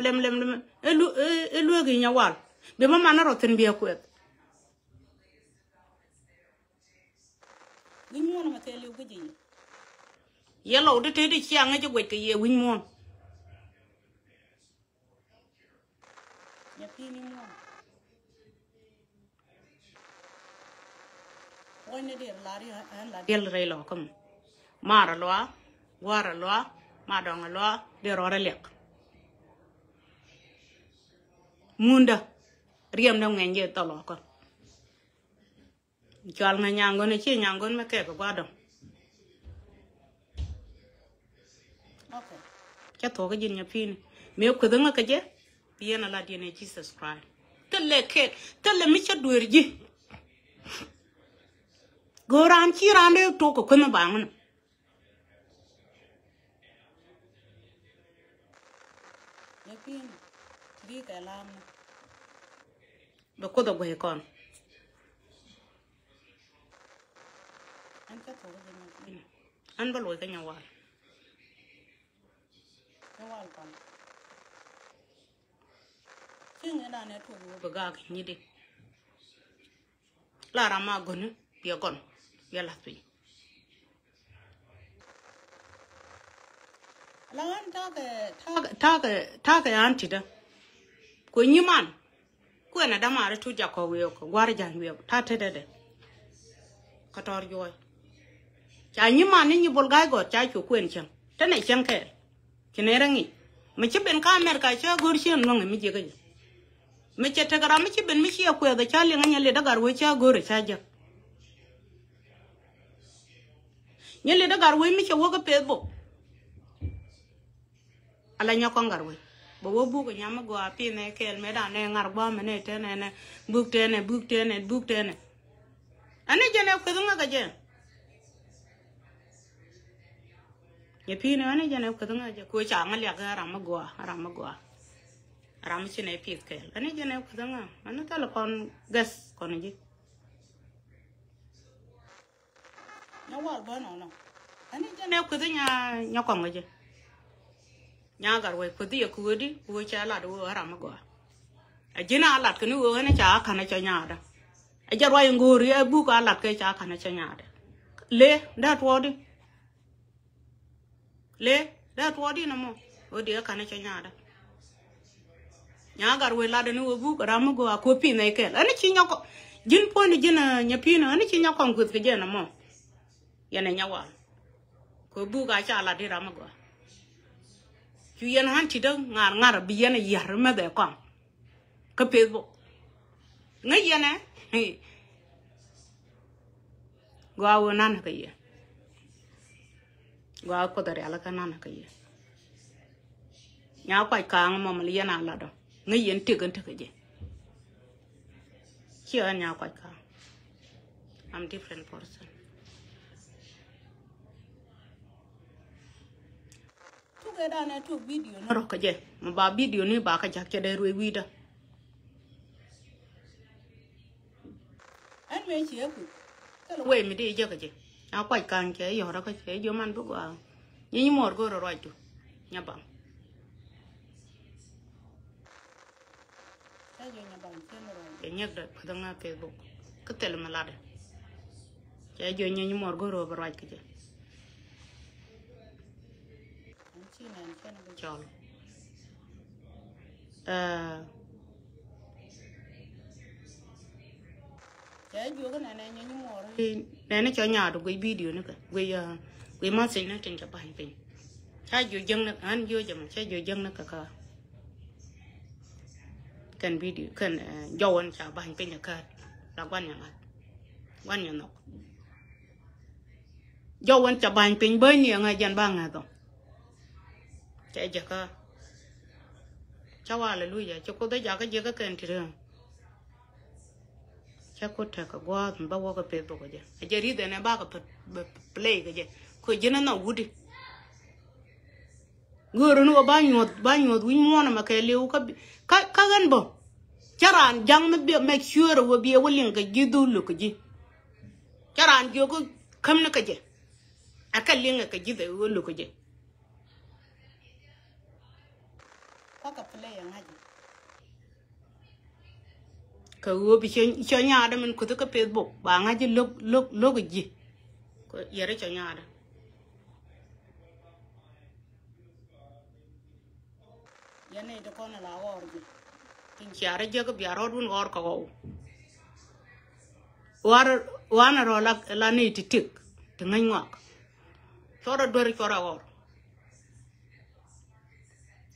elu gi nya wal be ma mana ro ten bi ku et win mon ma te lu gi ye lo de te di chiang je gwe ke ye win mon ya pin ni mon oi ne de la ri an la del re lo kam mara lo wara lo ma dong lo de ro re lek munda riem na ngen je to lo ko chal na nyango ne chi nyango me ke ko gwadon okay cha to ga jin nya pin me ko danga ka je piena la di ne Jesus Christ tele mi cha duer ji goran chi rande to ko kono bangun ya pin di ka lam do ko do gwe kon an ka to ga jin an ba lo ka nya wal kon king na ne to go ga ni de la rama gonu ya gon ya la tu la an ta ga anti da ko nyi man ko na da ma tu ja ko we ko gwar jan we ta te de ka tor joy cha nyi man ni bol ga go cha chu kwen chen ta ne chen ke kine rangi mi ci ben ka mer ka cha gor chen no mi je ga mi ce ta gara mi ci ben mi ci ya ko da cha le nganya le da gar we cha gor cha ja nyele da gar we mi ci wo ga pe bo ala nya ko ngar we bo wo bu ko nyama go api ne kel me da ne ngar ba me ne te ne buk te ne ane jene ko nga ga je Nhà phi nữa này dân em cứ thằng giờ cuối chả ngali cái ram gua ram chỉ này phi cái anh ấy dân em cứ thằng anh nó tao là con gas con gì nó vào bên nó anh ấy dân em cứ thằng nhà con cái gì nhà gar quay cứ đi cứ đi cuối chả là đồ ram gua à chỉ na lát cái nữa anh ấy chả khăn cho nhà đó à giờ quay ngồi à bu cả lát cái chả khăn cho nhà đó le đã thua đi le đã thua đi namo ở đây khăn cho nhà đó nhà gar quay lát nữa bu cả ram gua copy này cái anh ấy chỉ nhau có jin point jin nhà pin anh ấy chỉ nhau con cái gì namo ya này nhau à ko bu cả chả lát đi ram gua chuyện hắn chỉ đâu ngar ngar bị anh ấy yar mà để con cái Facebook ngay vậy nè gua unan cái gì gua có thể là cái nan cái gì nhà quay càng mà liền ăn là đó ngay vậy tiếc cái gì chưa nhà quay càng I'm different person tu cái đó này tu video nó rồi cái gì mà ba video này ba cái chắc cho đây rồi video anh mấy chị em quay mình đi chơi cái gì áo quay càng chơi giờ đó cái chơi vô man bữa qua như một cái rồi tu nhà bằng cái gì nhà bằng chơi rồi để nhắc được phải đăng Facebook cái tên là mà là đấy chơi vô như một cái rồi cái gì chọn cái vô cái này như mò này nó cho nhà được cái video nữa kìa cái món gì nó trên chụp hình hình sai vô dân nó anh vô chừng sai vô dân nó cả cần video cần dầu anh chụp hình hình cả là quan nhà nó dầu anh chụp hình hình bơi nhiều ngày dàn 3 ngày rồi chạy giờ cơ cháu là lui giờ cháu có tới giờ cái gì cái kênh thì được chắc có thể cái qua thì bao cái Facebook cái gì giờ đi đến này ba cái play cái gì coi giờ nó nấu đi người nó bao nhiêu đuôi mua mà cái liu cái gần bộ chả ran jang mà make sure là bị willing cái gì đủ lúc cái gì chả ran vô cái khăm nó cái gì cái liêng cái gì để lúc cái gì cái play yang aja kalau bisa conya ada men kutu ke Facebook bang aja log ji ko yare conya ada ya ne de kona la wor ji tin chare je ko biaro dun wor ko wana ro la ne titik dengan ngak chora dori chora wor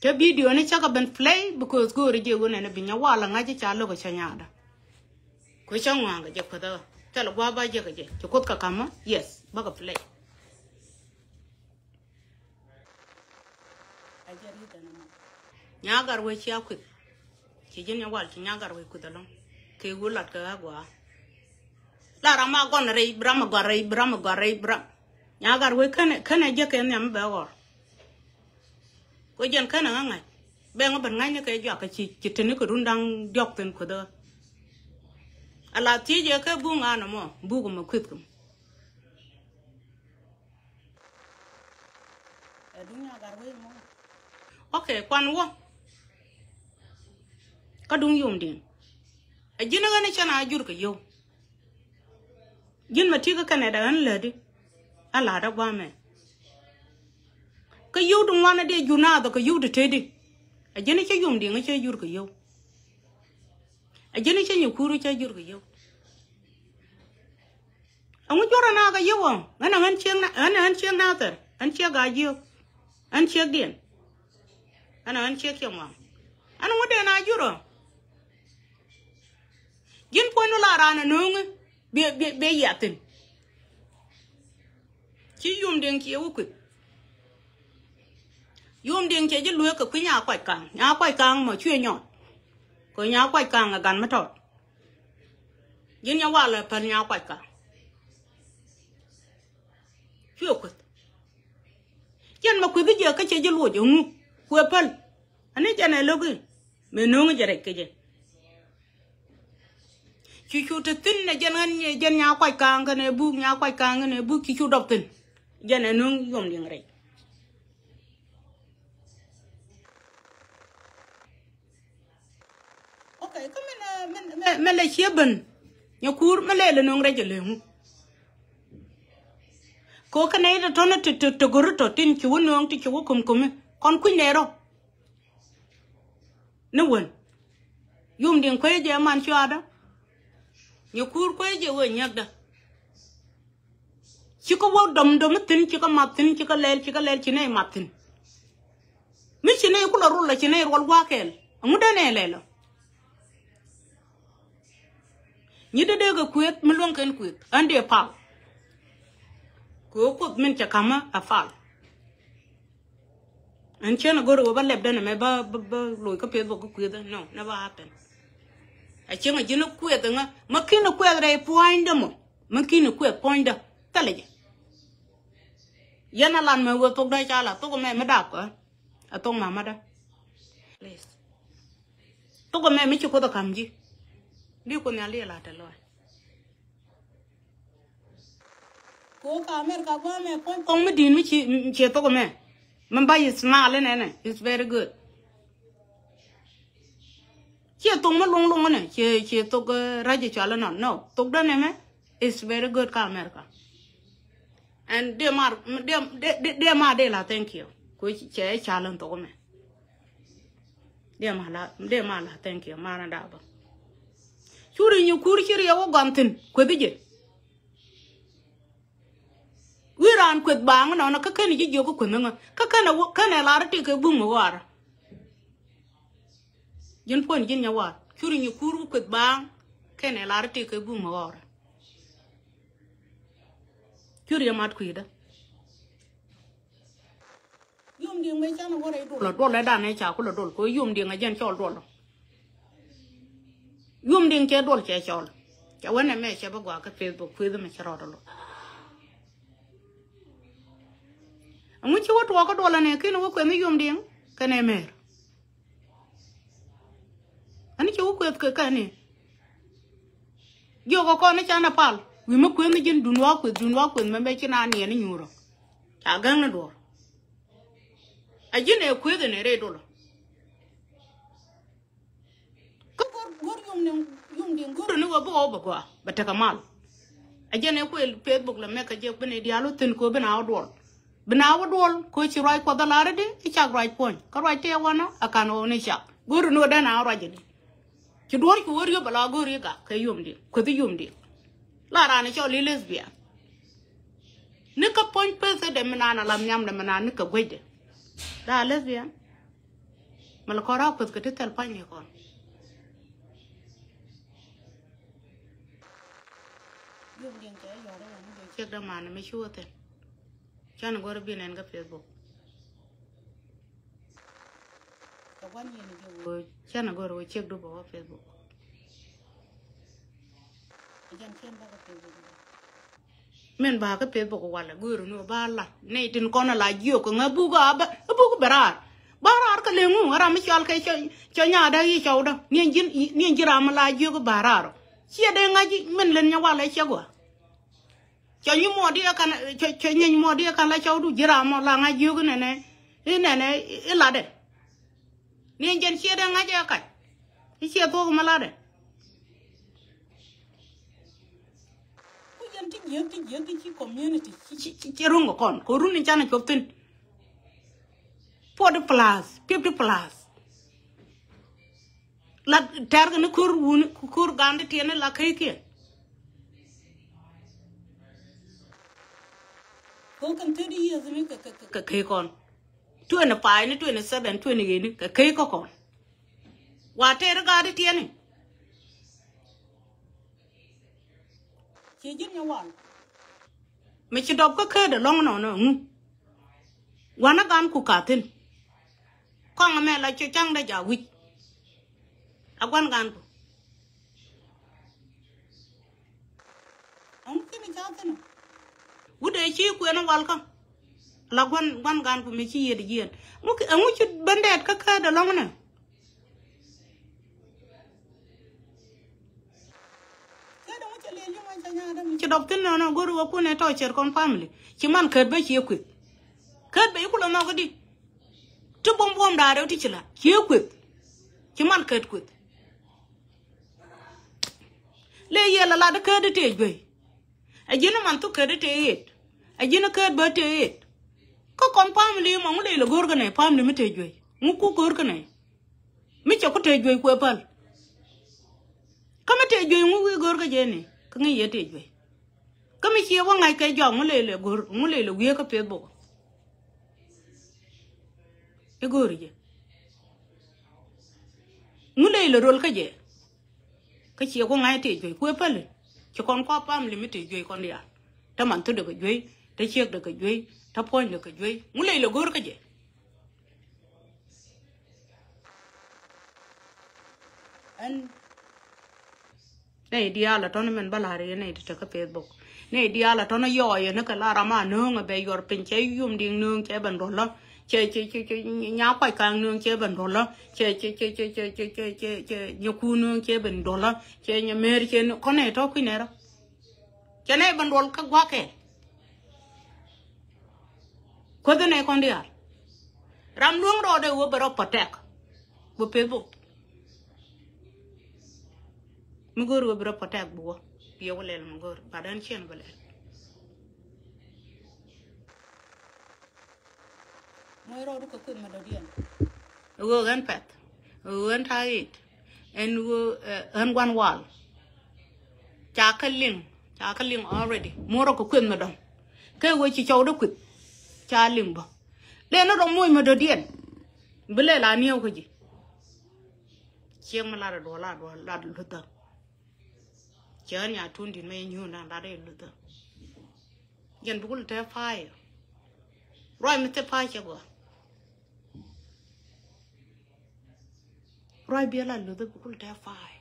cái video này chắc là bên play because go rồi giờ này bị nhau là ngay chỉ trả lo cái nhà đó cái trong hoàng cái giờ đó chắc là qua bao giờ cái gì cho cốt cả cam yes bắt cái play nhà gar với chia quỵt chỉ dân nhà quan chỉ nhà gar với quỵt đó cái gù lạt cái quá là rama con này brahma gar nhà gar với cái này giờ cái này mới bảo cái dân cái nào ngay bên ở bên ngay như cái giọt cái chỉ tin cái run đang giọt tên của đó là chỉ giờ cái buông ăn mà buông mà khuyết cũng ok quan wo cái đúng dùng điện dân cái này chana jur cái yêu dân mà thi cái này đã ăn lợn đi là đã qua mẹ cái yêu đúng là để yêu na đó cái yêu để thế đi, ở trên này chơi dùng điện chơi yêu cái yêu, ở trên này chơi nhiều khu chơi yêu cái yêu, ông ấy cho ra na cái yêu không, anh chiang na thôi, anh chiang cái yêu, anh chiang điện, anh chiang kiểu mà, anh không có để na yêu rồi, dân point nó là ra nó nương, bị giật tin, chỉ dùng điện kia u quỵt yum điên chế chứ lúa cái nhà quay càng mà chuyên nhọn cái nhà quay càng là gần mất rồi dân nhà qua là phần nhà quay càng chưa quên chen ma ku bi je ka che je lo je ngu ku pal ani jana lo ku me no ngi jare ke je chi chu te tin na jan nya kwai kang ka ne bu nya kwai kang ne bu chi chu dop tin jana no yom ding re okay ka me le cheben nya kur me le no re je le ngu ko ka nei da tona te guru to tin chu no ti chu kum kon ku ne ro ne won yum ding ko je man chu ada nya kur ko je wo nyak da chi ko wo dom tin chi ko mat tin chi ko lel chi nei mat tin mi chi nei ku la ru la chi nei rol wa kel ngu da ne le lo ni de ga kuet mi lon ken kuet ande pa ko min cha kama afal an chena goro ba leb dana me ba loy ka pe bo ko kuet no never happen a chenga jino kuet nga makino kuet re point mo makino kuet point da taleje yana lan me wo tok da chala to ko me da ko a tong mama da please to ko me chi ko da kamji di ko ne ali la ta lo ko ka America ko me point kong me din mi chi to ko me man ba is small ne it's very good chi to ma long ne chi to ko raje chala no to da ne me it's very good ka America and de la thank you ko che chala to ko me de ma la thank you ma na da ba churi nyu kur chiri yo gantin ko bije wiran kwet bang no ka ken ji jogo kun nga ka kana la rati ke bum war yin pon jin nya war churi ni kuru kwet bang ken la rati ke bum war churi mat kuida yum ding me chana gore do la da ne cha ko do ko yum ding a jen chol do yum ding che do che chol cha wane me che ba gwa ka Facebook kuida me charo do ngu chi wo to ko do la ne kinu ko me yum ding ka ne mer ani chi wo ko ka ne yo ko ne chana pal wi ma ko me jin dunwa ko me be china ne ni nyuro ta gang na do a jin e ko de ne re do ko gor yum ding gor ne wo bo ko ba ta kamal a jin e ko Facebook la me ka je bene dialo tin ko bena do binawa dol ko ci roy ko dalare de ci ciag roy poñ ko roy te wana akano ne ciag goru no dana roy de ci dor ko wor yo bala gor yi ga kay yumdi ko di yumdi la rana ci li lesbian ne ka poñ pese de menana lam nyam de menana ne ka gwede da lesbian mal ko ra ko ko te tel pañ ko yumdi ke yo re ne ci da man me ci wote chana gore bi nen ga Facebook ka wan yen ge chana gore wo check do bo Facebook jan chen ba ga Facebook men ba ga Facebook wala gore no ba la ne tin kono la jio ko ngabu ga ba bu ko barar ka lengu ara mi chal kai cho nya da yi chawda nien jira ma la jio ko barar chi de ngaji men len nya wala chego cho như mua đi kan cho nhanh mua đi kan la cháu đủ jira mo la nga jiu ne la de ni jen chia da nga ja kai ni chia to ma la de ku jen ti ji community ci rungo kon ko runi chana choptin for the plus 50 plus la terga ne kur gande tiene la kai ke ko kan 30 years ni ka kai kon 25 ni 27 28 ni ka kai ko kon wa te ga de tiene ci jin ya wan me ci dob ko ke de long no wana gan ku ka tin ko me la ci chang da ja wi agwan gan ku on kini ja tin wude ci ku na wal kam la wan gan ku mi chi yedi yen mu ci bandet ka da long na ci dok tin no goru wa ku ne to cher kon family ci man kat ba ci ekwit kat ba ku la no ko di to bom da rew ti ci la ci ekwit ci man kat kwit le yela la da kat te gbe a jina man to kat te yet a jina kat ba te yet ko kon family mo ngule le gor ga ne family mi te gbe mu ku gor ga ne mi ci ko te gbe ko pal kama te gbe mu gor ga je ne ka ngi ye te gbe kami chi wa ngai kai jong le gor ngule le wie ka pe bo e gor je ngule le rol ka je ka chi wa ngai te joi ku pa le chi kon ko pam le mi te joi kon ya ta man tu de ka joi ta chiek de ka joi ta pon de ka joi ngule le gor ka je an nei dia la ton men balare nei te ka Facebook ne dia la tono yo ye ne ka la rama no nga be yor pin che yum ding nung che ban ro la che nya kwai kang nung che ban ro la che nyu ku nung che ban ro la che nya mer che ko ne to ku ne ra che ne ban ro ka gwa ke ko de ne kon dia ram luong ro de wo baro patek wo Facebook mu gor wo baro patek bo yo walel mo gor badan chen walel moy ro du ko kun ma do dien wo gan pet wo gan tait en wo an wan wal cha kalling already mo ro ko kun ma do ke wo chi chaw do kut cha ling ba le no ro moy ma do dien bele la niyo ko ji chieng ma la do lu ta chán nhà tuôn thì mấy nhiêu nàng đã đây được dân bố là phai rồi mình phai chưa qua rồi biết là được bố là phai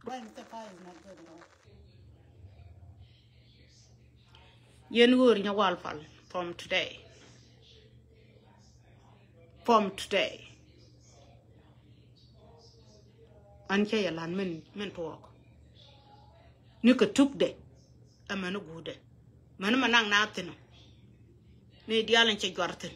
rồi mình phai là good dân người nhà wal fall from today an che yalan men to ni ka tuk de amana gude man manang na tin ne dialan che gwartin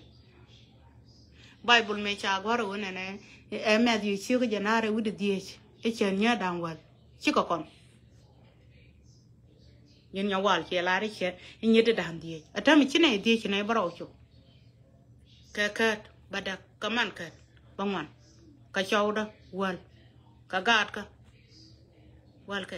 bible me cha gwaro wona ne e me di chi ko janare wude diech e chen nya dangwal chi ko kon yen nya wal che la ri che nyede dan diech atami chine diech ne baro chu ka badak kaman ka bangwan ka chawda wal ka gat ka wal ka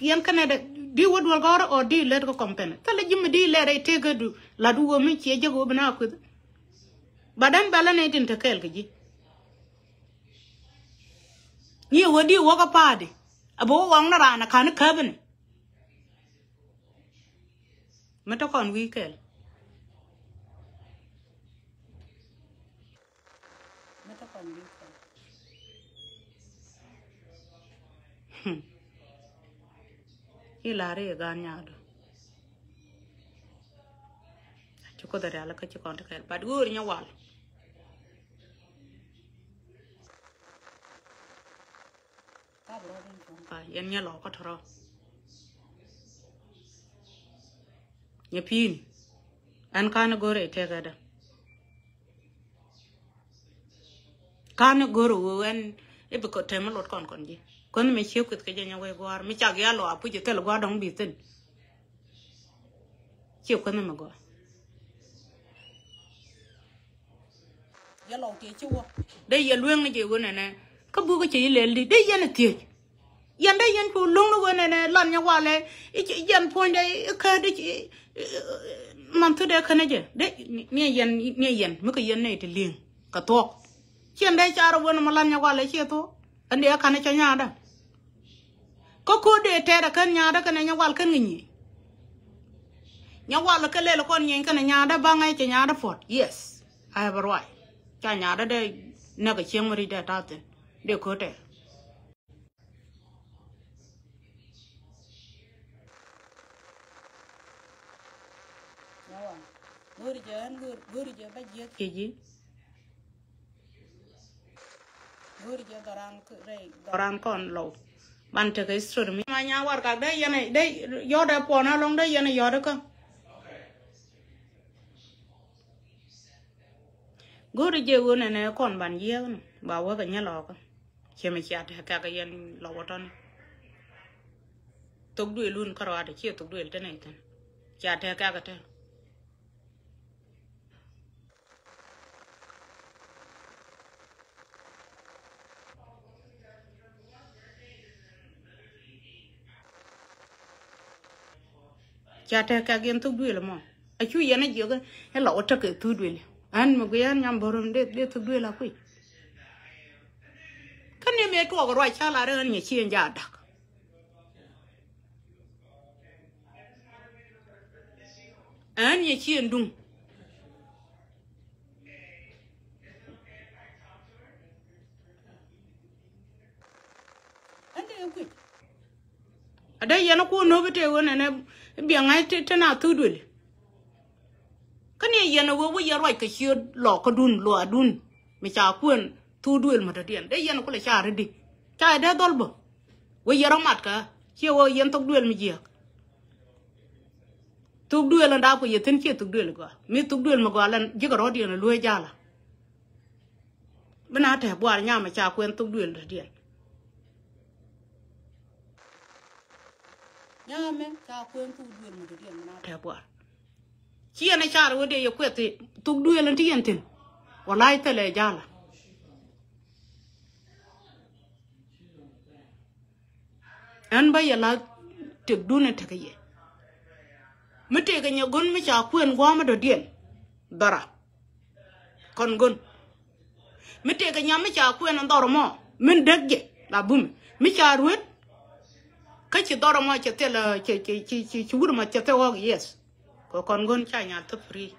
yan Canada di wod wal gora o di let ko company kala jimmi di lere te gadu la du wo mi ci jego bina ko badan bala ne tin te kel ji ni wodi wo ka pade abo wang na rana kan kabene mata kon weekend ilare ganyado choko dare ala ka chokon te kel bad gor nya wal yen nya lo ko thoro nya pin an kana gore te gada kana goro wen e be ko tema lot kon ji kon me chiu kut ke nya we gwar mi chag ya lo apu je tel gwa dong bi tin chiu kon me go ya lo ti chu de ye lueng ne je wona ne ka bu ko che le li de ye ne ti yan de yan pu lung no wona ne lan nya wa le i yan point de ka de man tu de kana je de ne yan mu ko yan ne ti ling ka to chen de charo wona ma lan nya wa le che to ande kana cha nya da ko de te da kan nya da kana nya wal kan ngi nya wal ka le kon nyen kana nya da ba ngai cha nya da fort yes I have a right cha nya da de na cái chiang mari da ta ten de ko te guri je ba je ke ji guri je doran kon lo ban te cái sura mi ma nya war ka đây yana đây yo da po na long đây yana yo da ka guri je wo ne kon ban ye ba wa ka nya lo ka che me cha ta ka yan lo wa ton tok du lun ka ra de che tok du te ne ten cha ta ka ta cha ta ka gen tok du le mo a chu yana je ga he lo ta ke tu du le an mo ga nyam borom de tok du la kui kan ne me to ga ro cha la re ni chi en ja dak an ye chi en dung an de kui ada yana ko no bete wona ne bi ngai te na tu du le kan ye yana wo ya ro ka chi lo ka dun lo adun mi cha kun tu du ma da den de yana ko le cha re di cha de dol bo wo ya mat ka chi wo yen tok du mi ji tuk duel nda ko yetin che tuk duel ko mi tuk duel ma ko lan ji ko rodi na lue jala bana te bwar nya ma cha kwen tuk duel de dien nya me cha kwen tuk duel ma de dien bana te bwar chi na cha ro de ye kwete tuk duel nti yentin wallahi tele jala an ba yala tuk dune te ye mete ga nya gon mi cha kwen gwa ma do dien dara kon gon mete ga nya mi cha kwen ndoro mo min degge la bum mi cha ruet ka ci doro mo ci tele ci wur ma ci te wo yes ko kon gon cha nya to free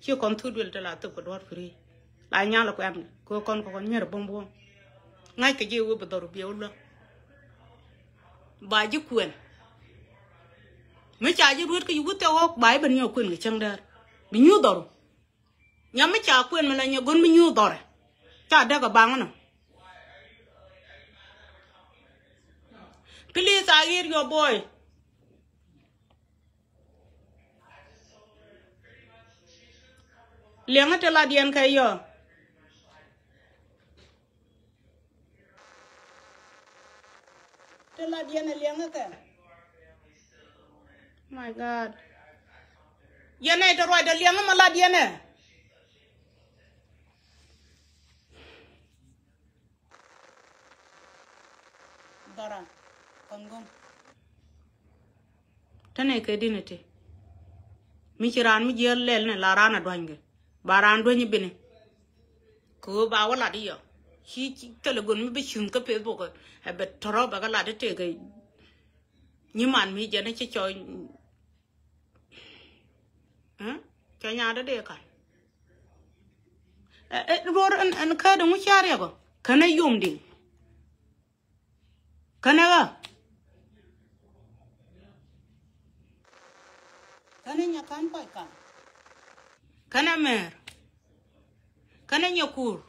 ci kon tu dul de la to ko dor free la nya la ko am ko kon nyer bom bom ngai ka je wo ba doro bi wala ba ji kwen mấy cha chứ ruột cái vụ tao ốc bài bên nhau quên cái chân đó bị nhiêu đòn nhà mấy cha quên mà là nhà con bị nhiêu đòn cha đã có bằng nó please I hear your boy liang at la dian kay yo la dian liang at my God. Yana ito roy dali ang malad yana. Dara, kongong. Tane ke dinete. Mi chiran mi jel lel ne la rana doange. Baran doange bene. Ko ba wala di yo. Hi telegon mi be chun ka pe boko. E be toro ba ga la de te ke. Nhưng mà mi jene che cho cho nhà đó để cả rồi anh khơi đồng chả rồi cơ cái này dùng đi cái này à cái này nhà khăn phải cả cái này mer cái này nhiều cùr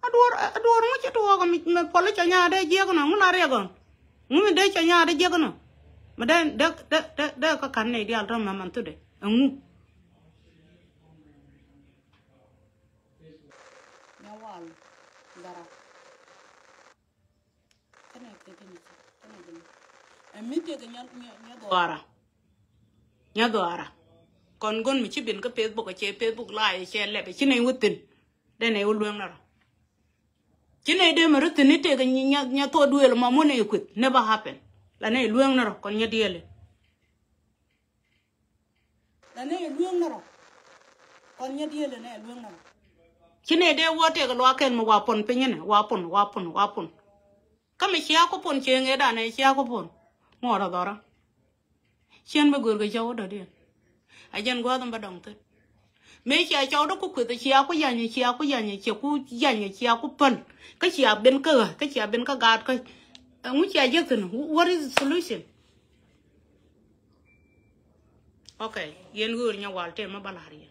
ador nó chỉ đùa cái mình phải lấy cho nhà đây giết nó là rồi cơ mình đây cho nhà đây giết nó mà đây cái khăn này đi ăn rồi mà mình tôi đấy ngu nyawal dara kana ketini kana dum emite ga nya doara kon gon mi ci bin ka Facebook ci Facebook live ci lebe ci ne wutin de ne wulwen na ci ne de ma rutini te ga nya to duel ma mo ne ikut never happen la ne luwen na kon nya diele la ne luwen na kon nya diele ne luwen na ci ne de wote ga lo ken mo wa pon pe nyene wa pon kame ci ko pon ci nge da ne ci ko pon mo ra dora chen ba gor ga jawo da de ajan go dum ba dong te me chia cho đó ku the chia ku ya ni chia ku ya ni chia ku ya ni chia ku pal ka chia ben ka chia ben ka gad ka mu chia je tin what is the solution okay yen gur nya wal te ma balari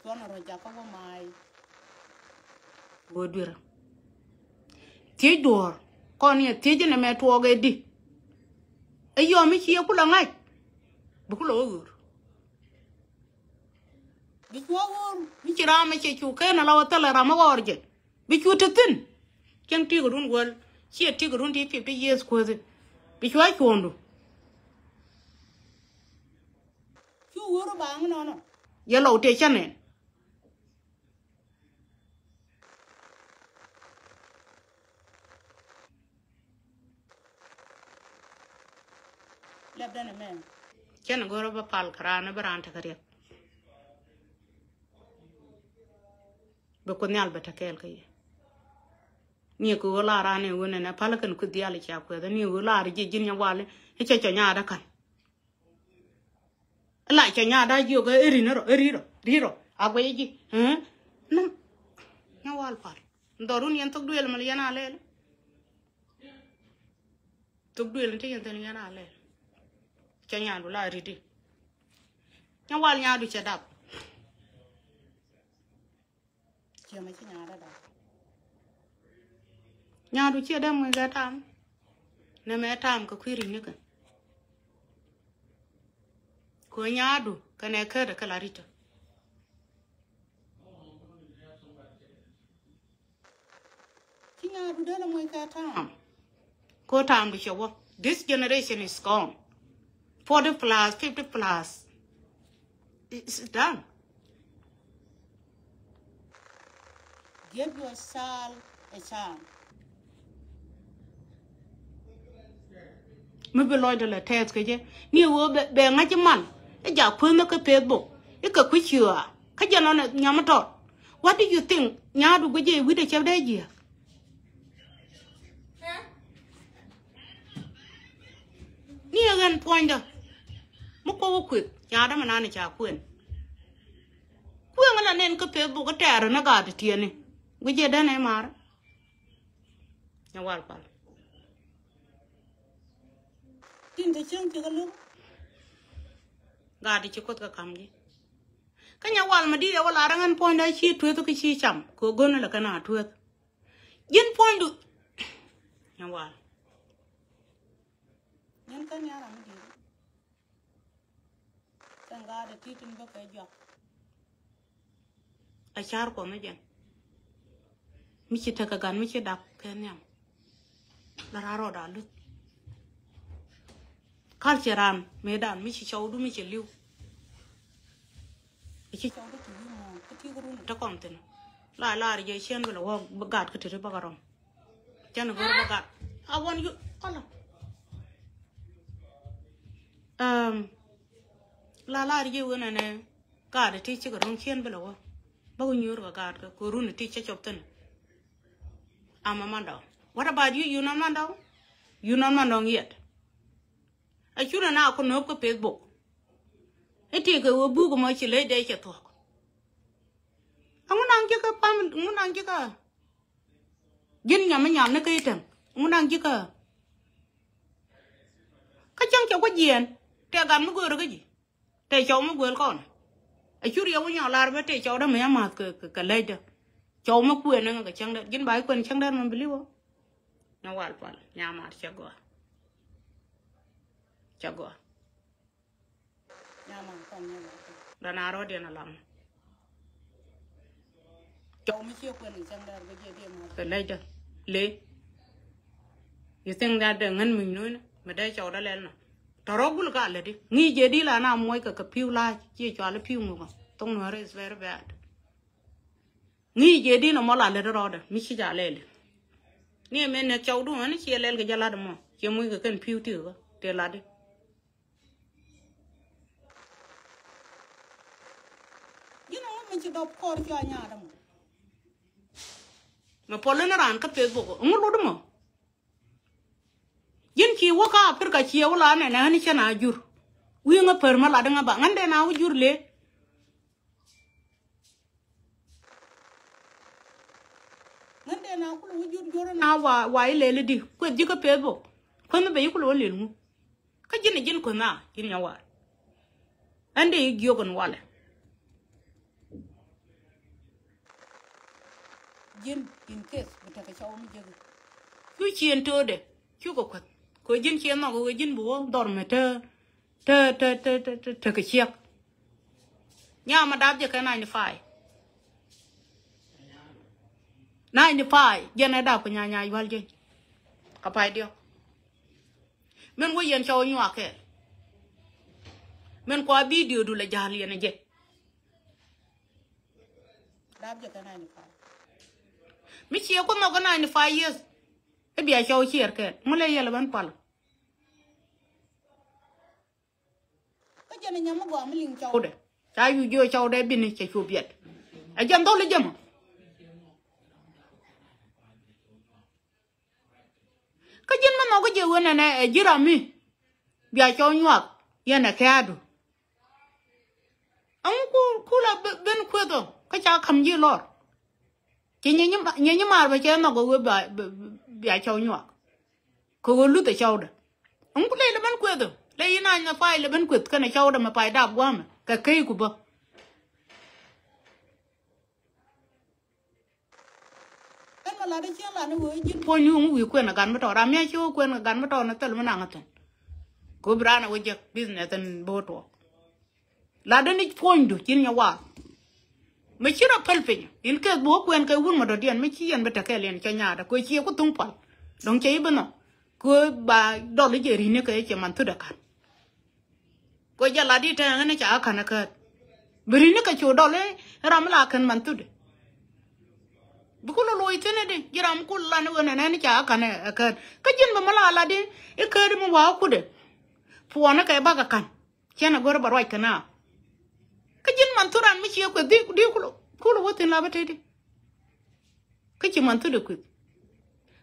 kona ro ja ka wo mai wo dura ti dor kon ye ti je ne me to ge di e yo mi chia ku la ngai bu ku lo gur bi ko wor mi ci rama ci ci ke na la wata la rama worje bi ci tin ken ti gurun gol ci ti gurun di 50 years ko de bi ci wa kondo ci wor ba ngno no ye lo te chane le dana men ken goro ba pal krana baranta kare be ko nyal bata kel kay ni ko la rane wona na palakan ku dial cha ko da ni wala ri jin nya wale e cha cha nya da kan la cha nya da jo ga riro agwe ji nam nya wal par ndorun yen tok duel mal yana lele tok duel te yen tan yana lele cha nya du la ri di nya wal nya du cha dab chia mấy cái nhà đó đâu nhà đôi chia đem người ra tham nên mẹ tham có quy định nữa của nhà đôi cái này khơi được cái là rít cái nhà đôi đó là người ra tham có tham được chưa this generation is gone 40 plus 50 plus it's done. Give yourself a chance. Mới bị lôi được là test cái chứ. Nhiều bè ngay chứ man. Cái giả khuyên nó cái Facebook. Cái quý chừa. Cái giờ nó là nhà mà trọt. What do you think? Nhà đủ cái gì quý để cháu đây gì? Nhiều gần point đó. Một cô khuyết. Nhà đó mà nà này chả khuyên. Khuyên là nên cái Facebook cái trẻ rồi nó gà được tiền này. Cái gì đó này mà nhà wal pal tin thấy chương thì cái lúc gà đi chốt cái cam gì cái nhà wal mà đi đâu là đang ăn point đấy chi thuê tôi cái chi chậm cô gôn là cái nào thuê yên point được nhà wal nhân cái nhà làm gì thằng gà để tin vào cái job ai char của mấy chuyện mi ci taka gan mi ci dap ken yam la ro da lu kal ci ran me dan mi ci chaw du mi ci liw ci chaw du mo ko ti guru ta konten la ri chen bela wo bagat ko ti bagarom chen go bagat I want you ala la ri wona ne ka de ti ci ko ron chen bela wo ba ko nyur bagat ko ru ne ti ci chop ten I'm a mandau. What about you? You not mandau? You not mandau yet? I should now con up Facebook. I take a book much late day to talk. I'm gonna get a pam, gonna get a getting a man, Nakaton, gonna get a Kachang what yen, take a mugurgi. Take your mugul con. I should have your larva take out a mamma later. Cháu mà quên nó cái chăng đấy, dân bài quên chăng đấy mà biết không? Nó vào vào nhà mà chắc gọi, nhà mà còn nhà là nào đó đi nó làm, cháu mới chưa quên chăng đấy cái gì đi mà cái này chứ, lấy, you think that the ngân mình nói mà đây cháu đã lên rồi, tao rót bút cả lại đi, nghĩ gì đi là nào mỗi cái phiêu la, chỉ cho là phiêu mà, tông nó is very bad. Ni je di no mala le roda mi ci jalele ni men ne chawdu man ci lel ga jalade mo ci muy ga ken piwti ga te lade you know men ci dop kor ci nyaada mo ma pole na ran ka Facebook ngulu do mo yin ci waka per ka ci wala ne na ni ci na jur wi nga per ma la da nga ba ngande na wujur le ngande na ku wujur joro na wa ile di ko ji ka Facebook ko na be ku lo le mu ka jin ko na jin ya wa ande yi gyo kon wala jin in case bata ka chawo mi jego ku chien to de ku ko jin chien ma ko jin bu dor me te ka chiek nya ma dab je ka 95 jene da ko nya wal je ka pai dio men wo yen chawo nyu ake men kwa video du la jali ene je dab je ka 95 mi chi ko ma ko 95 years e bi a chawo chier ke mule yele ban pal ka jene nya mo go am ling chawo de ta yu jo chawo de bi ni che chu biet a jam do le jam ka jin ma ko je wona na e jira mi bi a chawo nyu ak yene ke adu ang ku la ben kwedo ka cha kam ji lor chỉ nhớ mà bây giờ nó có cái bài cháu nhọ có cái lút ở cháu đó ông có lấy là bên quê đó lấy này là phải là bên quê cái này cháu đó mà phải đạp qua mà cái cây của bơ cái mà là đấy chứ là nó với dính phôi nhung với quê là gắn với trò đam mê chứ quê là gắn với trò nó tự mà nàng hết có bữa nào với giặc business tên bố trò là đấy nó phôi được chín nhau qua me chira palpin in ke bo kwen ke wun ma do dian me chi yan beta ke len cha nya da ko chi ko tung pal dong chei bano ko ba do le jeri ne ke che man tu da kan ko ja la di ta ne cha kan ka bri ne ka cho do le ram la kan man tu de bu ko lo ite ne de jiram ko la ne wona ne cha kan ka jin ba mala la de e ke mu wa ku de fu na ka ba ka kan chena gor ba roi kana cái gì mà tôi làm mấy chuyện của đi cô lo vô tình làm thế đi cái gì mà tôi được quyết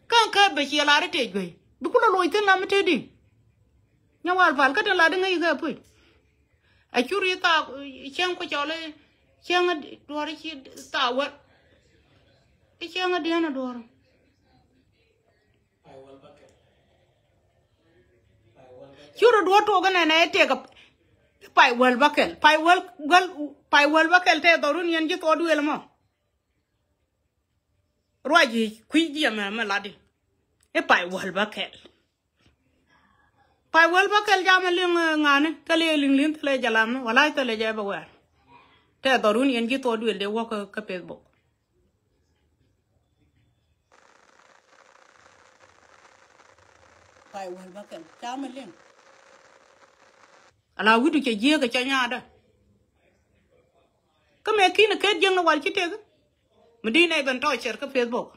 cái bây giờ là thế rồi bữa cô lo tin làm thế đi nhau vào vào cái là ngay cái bụi ai chú ý ta xem có cho lấy xem đồ đấy chứ ta vật cái xem đi nó đồ chú đồ đồ cái này thế cái pai wal bakel te dorun yen ji to duel mo roji kuiji ma ladi e pai wal bakel jama ling ngane tele ling tele jalam wala tele jaba war te dorun yen ji to duel de wo ka Facebook pai wal bakel jama ling ala wudu ke je ga chanya da kame kina ke jeng wal ci tege medina ben to cher ka Facebook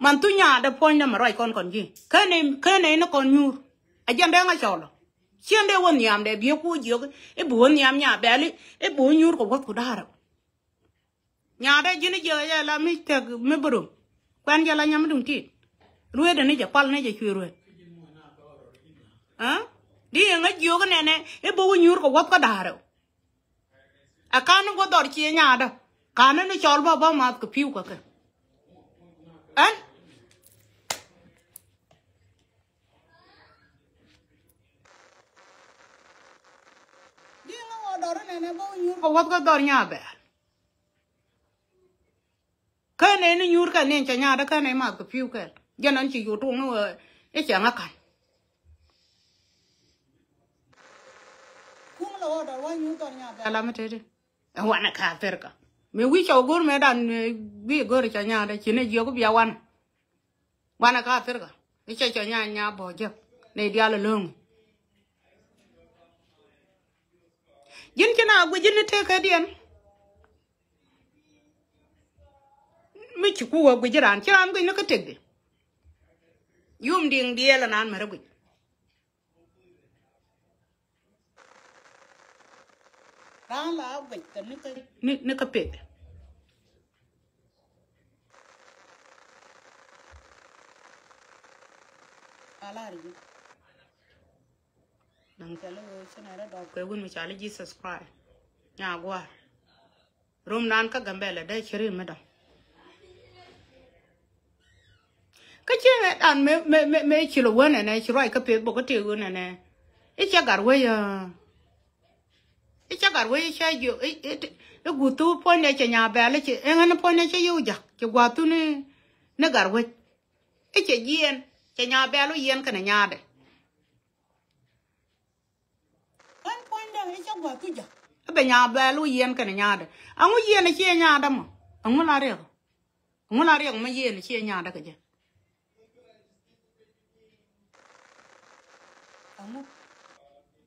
man tu nya da pon na marai kon ji kane no kon nyur a jande nga cholo chiende won yam de bi ku je e bu won yam nya beli e bu nyur ko wat ku dara nya da jini je ya la mi te me buru kwan je la nyam dum ti ruwe de ne je pal ne je chwe ruwe ha đi nga jiyo cái này nè e bo nyur ko wat ka daro a kan go dor chi nya da kan ne chol ba ma ko piu ka ka an đi nga go dor ne bo nyur ko wat ka dor nya ba ka ne nyur ka ne cha nya da ka ne ma ko piu ka janan chi yu tu no e cha nga kan làm thế đi, hoàn là khá phết cả, mình quý cháu gôn mấy đàn quý gôn cho nhà đây chỉ nên nhiều cái bia hoàn là khá phết cả, cái chơi cho nhà bỏ chưa, này đi ăn lương, dân cái nào cũng dân thế cái điên, mấy chú cô cũng dân chứ làm cái nó cái trịch đi, yum điên đi là nan mà rồi. Là vậy nó cái bệt nang cha lo chana ra do ko gun mi cha le ji subscribe nya gwa rum nan ka gambele da chiri me da ka che an me chi lo wona ne chi roi ka pe bo ka te wona ne e cha gar we ya e cha gar we cha yo e gu tu po ne cha nya ba le che e ngana po ne cha yo ja che gwa tu ne gar we e che yen cha nya ba lo yen ka na nya de an po ne e cha gwa tu ja be nya ba lo yen ka na nya de an wo yen che nya da mo an wo la re ma yen che nya da ka je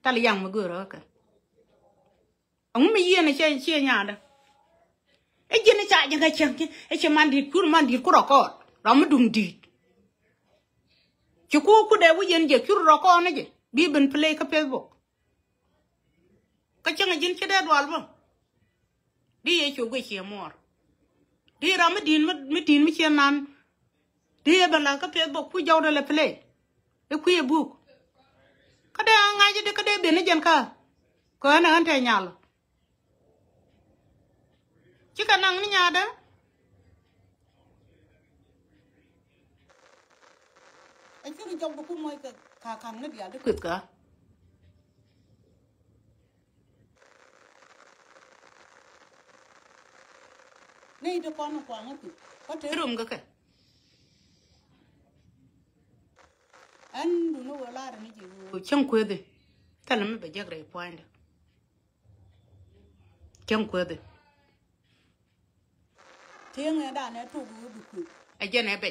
tali yang ma goro ka ang mi yene che nya da e jene cha ja ga chen e che man dit kur ro ko ra ma dum dit ci ku de wu yen je kur ro ko ne je bi ben play ka Facebook ka chen jin che da dwal bo di ye chu go che mor di ra ma din mi che nan di ye ba la ka Facebook ku jaw da le play e ku ye book kada ngaji de kada be ne jen ka ko na ante nyal ci ka nang ni nyaada ay ci ri jog ko moy ka kan ne dia de kut ka nei de ko no ko ngati ko te rum ga ka an du no wala ra ni ji chen ko de tala me be jagre point chen ko de chen da ne tu gu du ku a je ne be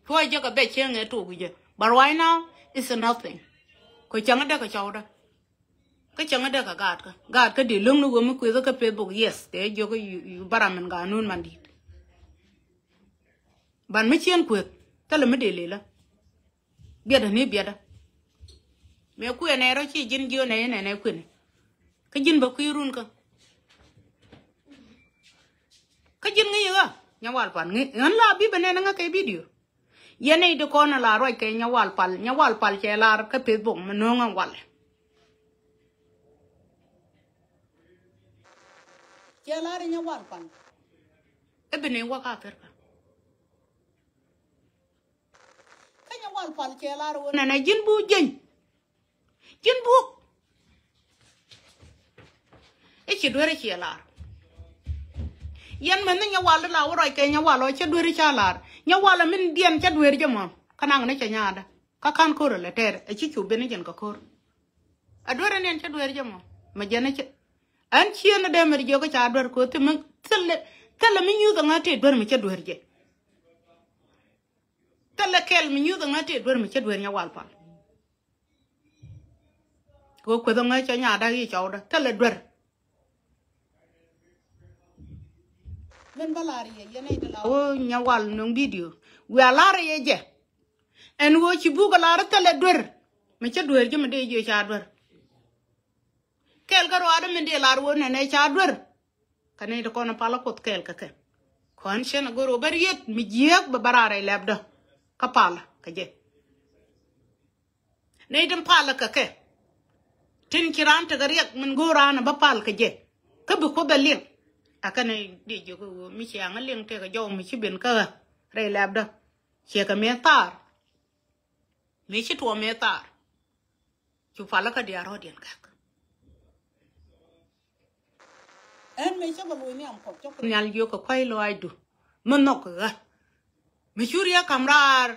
to je ka be chen ne tu gu je but right now it's nothing ko chen da ka chaw da ka chen da ka gad ka di lung nu go mu ku ka Facebook yes te jo ko yu baramen ga nun man di ban me chen ku tala me de le la biada ni biada me ku ne ro chi jin gyo ne ku ne ka jin ba ku run ka jin ngi ga nya wal pan ngi an la bi bene nga ke video yene de ko na la ro ke nya wal pal che la ka Facebook me no nga wal che la nya wal pal e bene wa ka fer ka nya wal pal che la ro na jin bu e ci dore ci la yan men nya wal la woro ke nya walo ci dore ci la nya wala min dien ci dore je mo kanang ne ci nyaada ka kan ko le ter e ci cu ben jen ka ko a dore nen ci dore je mo ma jene ci an ci na de mer je ko ci dore ko te men tele mi nyu da ngate dore mi ci dore je tele kel mi nyu da ngate dore mi ci dore nya wal pal ko da nga ci nyaada yi ci da tele dore men balari ye yene de la o nyawal no video we alare ye je en wo ci buga la tele dor me ca dor je me de je ca dor kel garo ada me de la wo ne ca dor kane de kono pala kot kel ka kon chen goro bariet mi jiek ba barare lebdo ka pala ka je ne dem pala ka tin kiran ta gariek min gorana ba pal ka je ka bu ko dalin akane di jogo mi ci nga leng te ka jow mi ci ben ka re labda ci ka metar mi ci to metar ci fala ka diaro den ka en mi ci ba lu mi am ko ci nyal yo ko koy lo ay du man nok ga mi churiya kamrar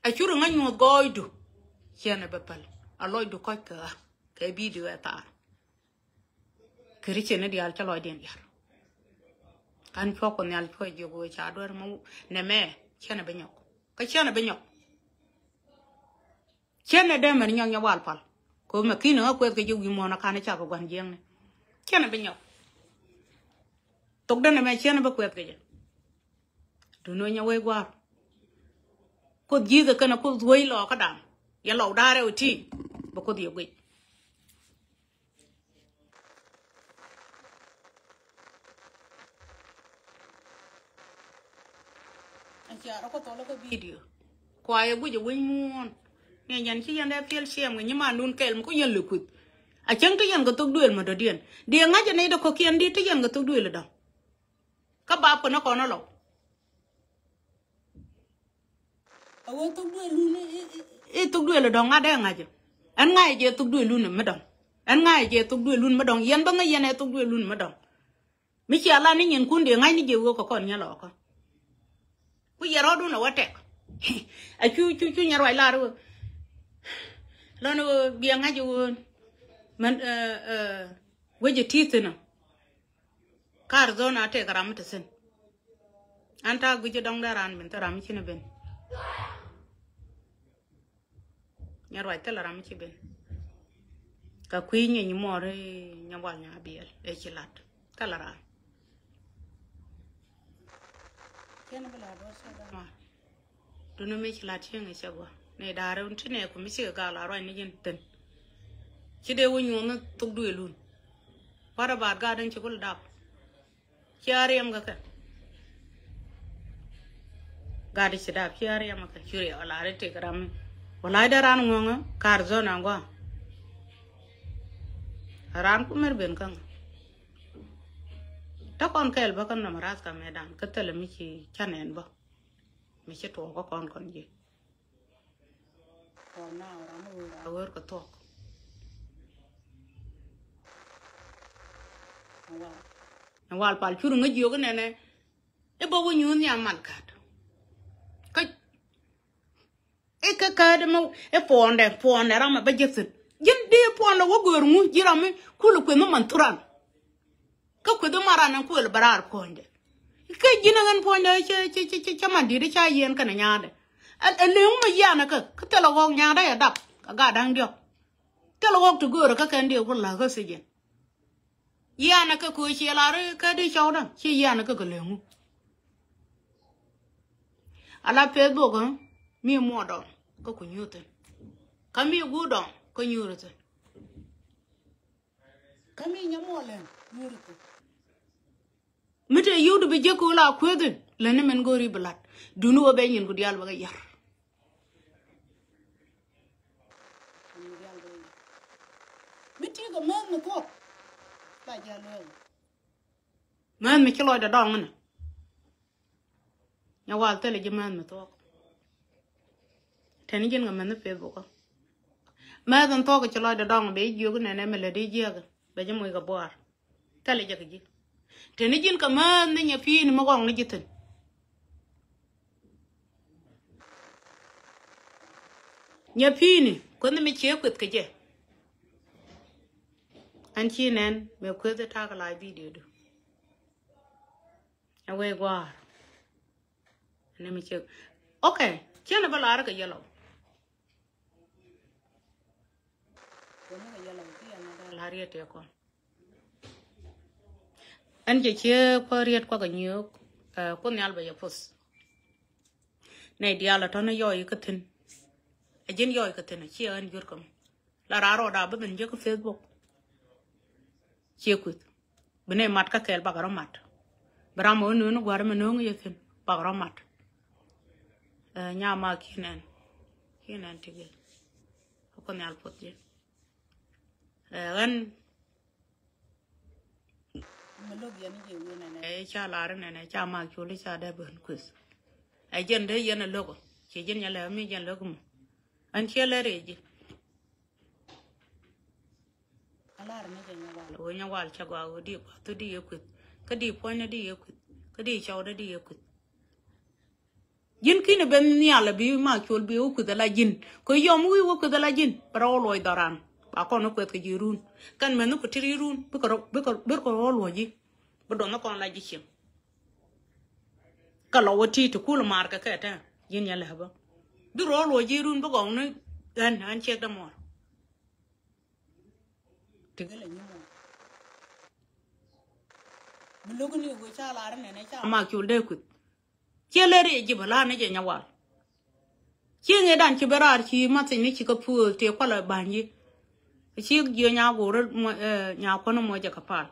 a churu nga nyu goidu ci na ba pal aloy du ko ka video etar keriche ne dial chalo den yar kan choko ne al choi jogo cha dor mo ne me chene be nyok ka chene be nyok chene de mer nyong nya wal pal ko ma kino ko ke jogi mo na kan cha ko gwan jeng ne chene be nyok tok de ne me chene be kwet ke je du no nya we gwa ko ji de kana ko wei lo ka dam ya lo dare o ti ba ko di gwe ya ko to lo ko video kwa ye buje win muon nghe nhận chứ dân đẹp phiêu xem người nhưng mà luôn kẹl mà có dân lừa quỵt à chẳng cái dân có tục đuổi mà đồ điên ngay cho này đâu có kiên đi cái dân có tục đuổi là đâu các bà của nó còn nó lộc tục đuổi là đâu ngay đây ngay chứ anh ngay chứ tục đuổi luôn mà đâu anh ngay chứ tục đuổi luôn mà đâu yên bằng ngay yên này tục đuổi luôn mà đâu mấy chị là những nhân quân để ngay như vậy có còn nhà lọ con bây giờ đó đúng là quá trẻ à chú nhà rồi là rồi nó bia ngay chú mình với cái thịt nữa car zone à thế cái thế sen anh ta bây giờ đông đa ran mình ta làm chi nữa bên nhà rồi ta làm chi bên cái queen như mò rồi nhà vào nhà bia để chỉ lát ta là ran cái nó là đó sao đó đôi lúc mấy chỉ lát chuyện này sao vậy này đào rồi trên này cũng mấy cái gà là rồi này dân tin chỉ để uống nó tục đuổi luôn para bát gà đang chụp đạp chiari em cái gà đi đạp chiari em cái chửi ở lại để cái ram walai đã ran ngon car zone nào quá ran cũng mer bên căng đó con cái alba con nằm rát cả medan cái tele mi chỉ chăn en ba mi chỉ to có con gì còn nào ram ở cái to wal pal churu nga jiyo ga nene e bogo nyun ya man kat ka e ka de mo e ponde rama ba jetsit yin de ponde wo gor mu jirame kulu ko man turan ka ko do marana ko le barar ponde ka jina ngan ponde che man di cha yen kana nyaade a le ma yana ka tela wo nyaade ya dap ga dang dio tela wo to gor ka kan dio ko la ga sejen yana ka ko che la re ka de chaw da che yana ka le ngu ala Facebook mi mo do ko ku nyute ka mi gu do ko nyurute ka mi nya mo le nyurute mi te yudu be je ko la ko de le ne men gori blat dunu o be nyin ko dial ba ga yar mi ti ko men ko man mi kilo da dong na ya wal tele je man to tani jen ngam na Facebook ma dan to ko kilo da dong be ju ne ne mele di je ga be je moy ga boar tele je ji tani jen ka man ne nya fi ni mo gong ni jitin nya fi ni ko ne mi che kwet ke je anh chị nên mấy cái thứ thắc lại video đó, anh quay qua, anh mới chịu, ok, chứ nó bao giờ cái gì đâu, cái gì đâu thì anh đã riết rồi con, anh chỉ chia qua riết qua cái nhiều, con nhà bây giờ phốt, này đi à là thằng nó yoi cái thìn, anh dân yoi cái thìn, chia anh giật con, là ra rồi đã bắt mình chơi cái Facebook chia quýt bên này mặt các kẹl bạc rau mặt bram ở nơi nó qua mình nướng như thế bạc rau mặt nhà mà kia nè thì cái con nhà phật gì anh mình lúc giờ nó nhiều này cha lá này cha mà chú lấy cha đây bẩn quýt ai dân đấy dân là lúc chỉ dân nhà là mấy dân lúc mà anh chia lại rồi gì o nya wal cha gwa o di pa to di yakut ka di po na di yakut ka di chaw da di yakut jin kine ben ni ala bi ma chol bi o ku da la jin ko yom wi o ku da la jin pro loy daran ba ko no ko ka jirun kan men ko tirirun bi ko lo ji bo do na ko la ji chim ka lo wati to kul mar ka ta jin ya la ba du ro lo jirun bo gong ne an che da mo tigala ni mo lúc này người cha là này này cha mà kêu đeo cút chia lê đi chỉ bảo là này chỉ nhau vào chia nghe đàn chỉ bảo là chỉ mà tính này chỉ có phù thì qua lại bàn gì chia giờ nhau gỗ rồi nhau con nó mới chỉ có phá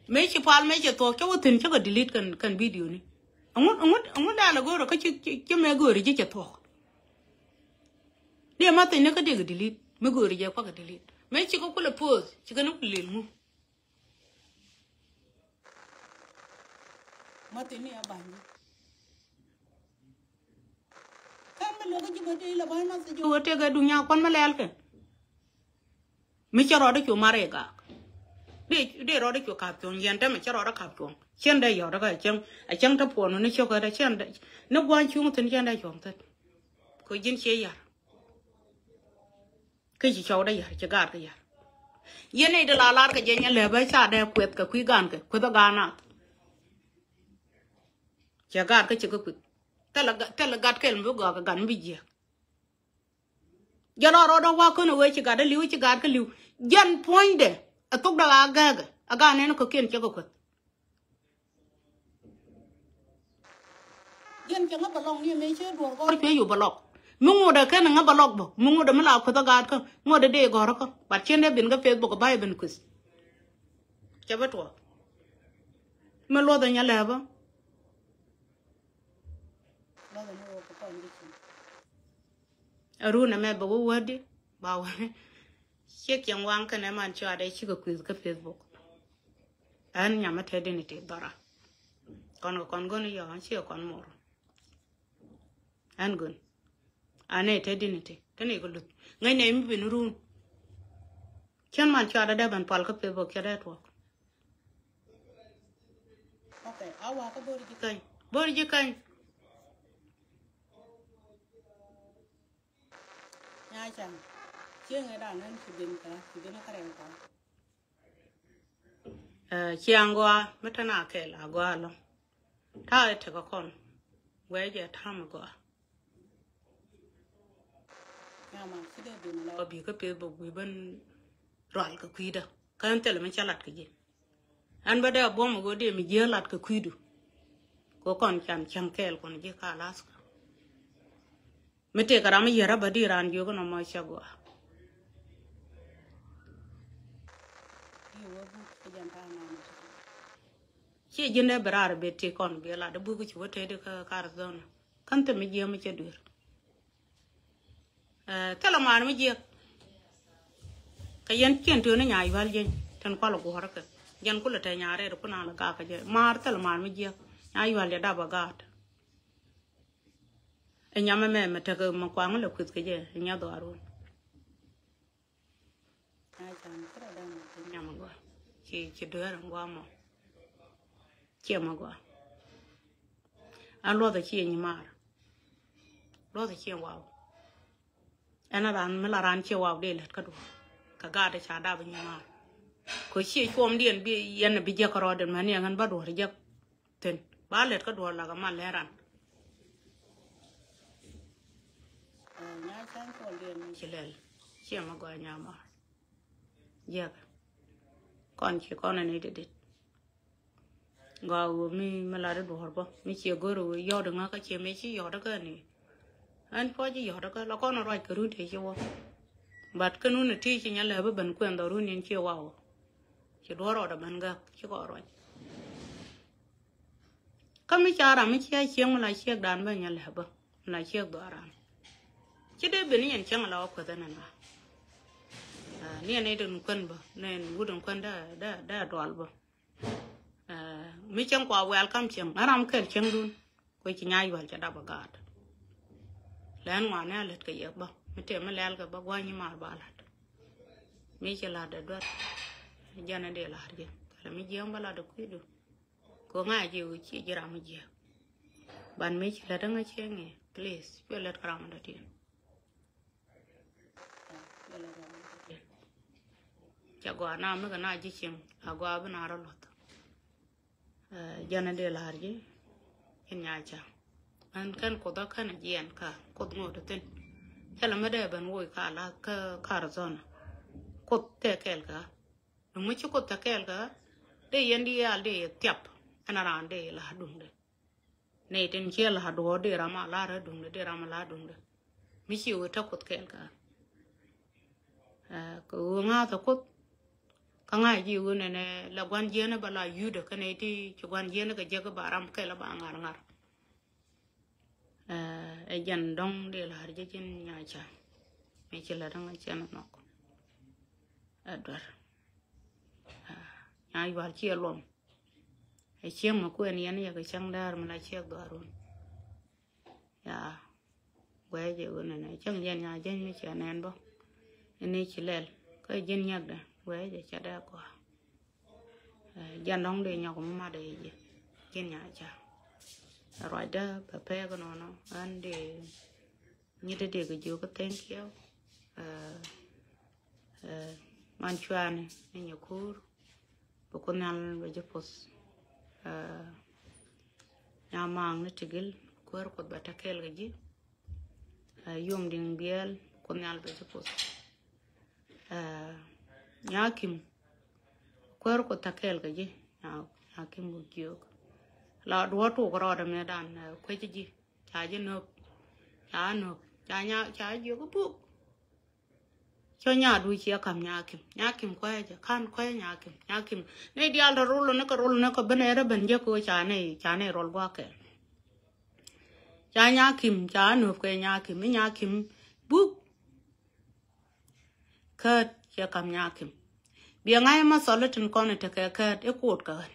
mấy chỉ phá mấy chỉ to cái tin chắc là delete cần video này ông đã là gỗ rồi cái chỉ mấy gỗ rồi chỉ to dia ma te ne ka de delete me go ri je kwa ka delete me chi ko kula pause chi ka no le mu ma te ne ya ba ni kan me lo ga ji ba de la ba ma se jo te ga dunya kon ma lel ke mi cha ro de ko mare ga de ro de ko ka pyon yen ta me cha ro da ka pyon chen da yo da ga chen a chen ta po no ne cho ga da chen da ne gwan chung tin chen da chong ta ko jin che ya cái gì cho đây chỉ gạt cái gì yên này là lát cái gì nhá lẽ bây giờ đây quẹt cái quý gan cái quẹt gan à chỉ gạt cái chỉ cái quẹt thế là gạt cái làm cái gan bị gì giờ đó đó qua cái nơi chỉ gạt liu chỉ gạt cái liu dân point đấy ở tục đó aga này nó có kiên chỉ có quẹt dân chẳng có balong như mấy chứ đuổi có cái gì balong mungu da kan nga balog bo mungu da mala ko da gad ko ngo da de goro ko bat chende bin ga Facebook ba ben kus chabatwa me lo da nya le ba lo da mo ko ton di aru na me bo wadi ba wa che kyang wang kan man cha da chi ko kus ka Facebook an nya ma te de ni te dara kon gon yo an chi kon mor an gon ane te dinite tane ko lut ngai ne mi bin ru chan man cha da ban pal ka Facebook ka da to okay awa ka bori ji kan nya chan chieng ai da nan su din ka re ka chiang gwa metana ke la gwa lo ta te ko kon we je tham gwa mà cái đây bị nó bị cái Facebook bị bên rồi cái quy đó cái anh tele mình chả lát cái gì anh bây giờ bom một cái mình dễ lát cái quy đó có con chẳng kẹo con gì cả lát mình thấy cái mà giờ bây giờ anh vô cái nó mới chả qua chỉ dân đây bả ra bị thế con bị là đã bữa cái chỗ thế được cái rồi cái tele mình giờ mới chơi được thế là mà nó gì cái dân chuyện thứ này nhảy vào gì thằng qua lục hoa cái dân cũng là thay nhà rồi cũng nào là cả cái gì mà thế là mà nó gì nhảy vào để đáp gạt anh nhà mẹ thấy cái mà quăng là cái gì anh nhà đó rồi ai chẳng cái đó đang nhà mà qua chỉ đứa thằng qua mà chia mà qua anh lo thì chia như mà lo thì chia vào anh ran mới là ran chiều vào đây là cái đồ cái gà để trả đáp với nhau có chiều hôm điền bị anh bị giặc rồi đến mà anh ăn bắt đồ thì giặc tên ba lết cái đồ là cái mà lẽ ran nhá sáng còn điền chỉ lẽ chiều mà gọi nhà mà giặc con chỉ con này để gạo mi mà là đồ hả bố mi chiều gửi rồi do đừng cái chiều mi chỉ do đó cái này anh có gì đó cái là con nó rồi cái rút thế chứ bát cái nút này chỉ nhá là bên quen đó rút nên chưa vào chỉ đua rồi đó bên gác chứ có rồi cái mấy cha làm mấy cha chiang mà lại chiang đàn bên nhá là bơ lại chiang đó ra chứ đấy bên này chiang là có cái này nè này đừng quen bơ nên vui đừng quen đã đoạt bơ mấy chiang qua welcome chiang nó làm cái chiang luôn coi chỉ nhai vào cho đáp gạt lên ngoài này lết cái gì bơ mấy tiệm mà lên cái bơ qua như mà bà lát mấy chỉ là để đoạt giờ này để là gì là mấy giếng bà là được quý được có ngay chiều chỉ làm mấy giếng bạn mấy chỉ là đang ngay chơi nghe please bây lết cái làm đó đi chả qua nào mấy cái này chỉ chieng à qua bên nào đó lót giờ này để là gì hiện nhà chả anh kan có đó kan gì anh cả có ngồi đó tên hay là mấy đứa bạn ngồi cả là cả rồi có thể kêu cả đúng mấy chỗ có thể kêu cả để yên đi à để tiếp anh ra để là đúng đấy này tên kia là đồ để làm là ra đúng đấy để làm là đúng đấy mấy chiều thắc có kêu cả cứ ngã thắc có cái ngày chiều này là quan giang này bà là yêu được cái này thì cho quan giang này cái giờ cái bà làm cái là bà ngar dân đông để là cái trên nhà cha me chỉ là đang chơi nó đợt ai vào chia luôn ai chia mà quên yên ya cái chẳng đar mà lại chia đó luôn ya quay về cái này chẳng gian nhà dân như chuyện này bao này chỉ lên cái dân nhạc đấy quay về chả đa quá dân đông để nhau cũng mà để dân nhà cha rồi đó bà pe cái nó anh để như thế để cái chỗ cái tên kia manchuan này nhiều khu bố con ăn bây giờ pos nhà mang nó chigil quer cột bata kel cái gì yom ding biel con ăn bây giờ pos nhà kim quer cột takel cái gì nhà kim bút chiu là đuôi tụ cái đó mới đàn quay cái gì chả gì nộp chả nhà chả gì cái bút cho nhà đuôi chia cầm nhà kim quay chứ khan quay nhà kim này đi al roll nó có bên này bên dưới cô chả này roll qua cái chả nhà kim chả nộp cái nhà kim bút khát chia cầm nhà kim bây ngày mà sau này trên con này thì cái khát cái cột cái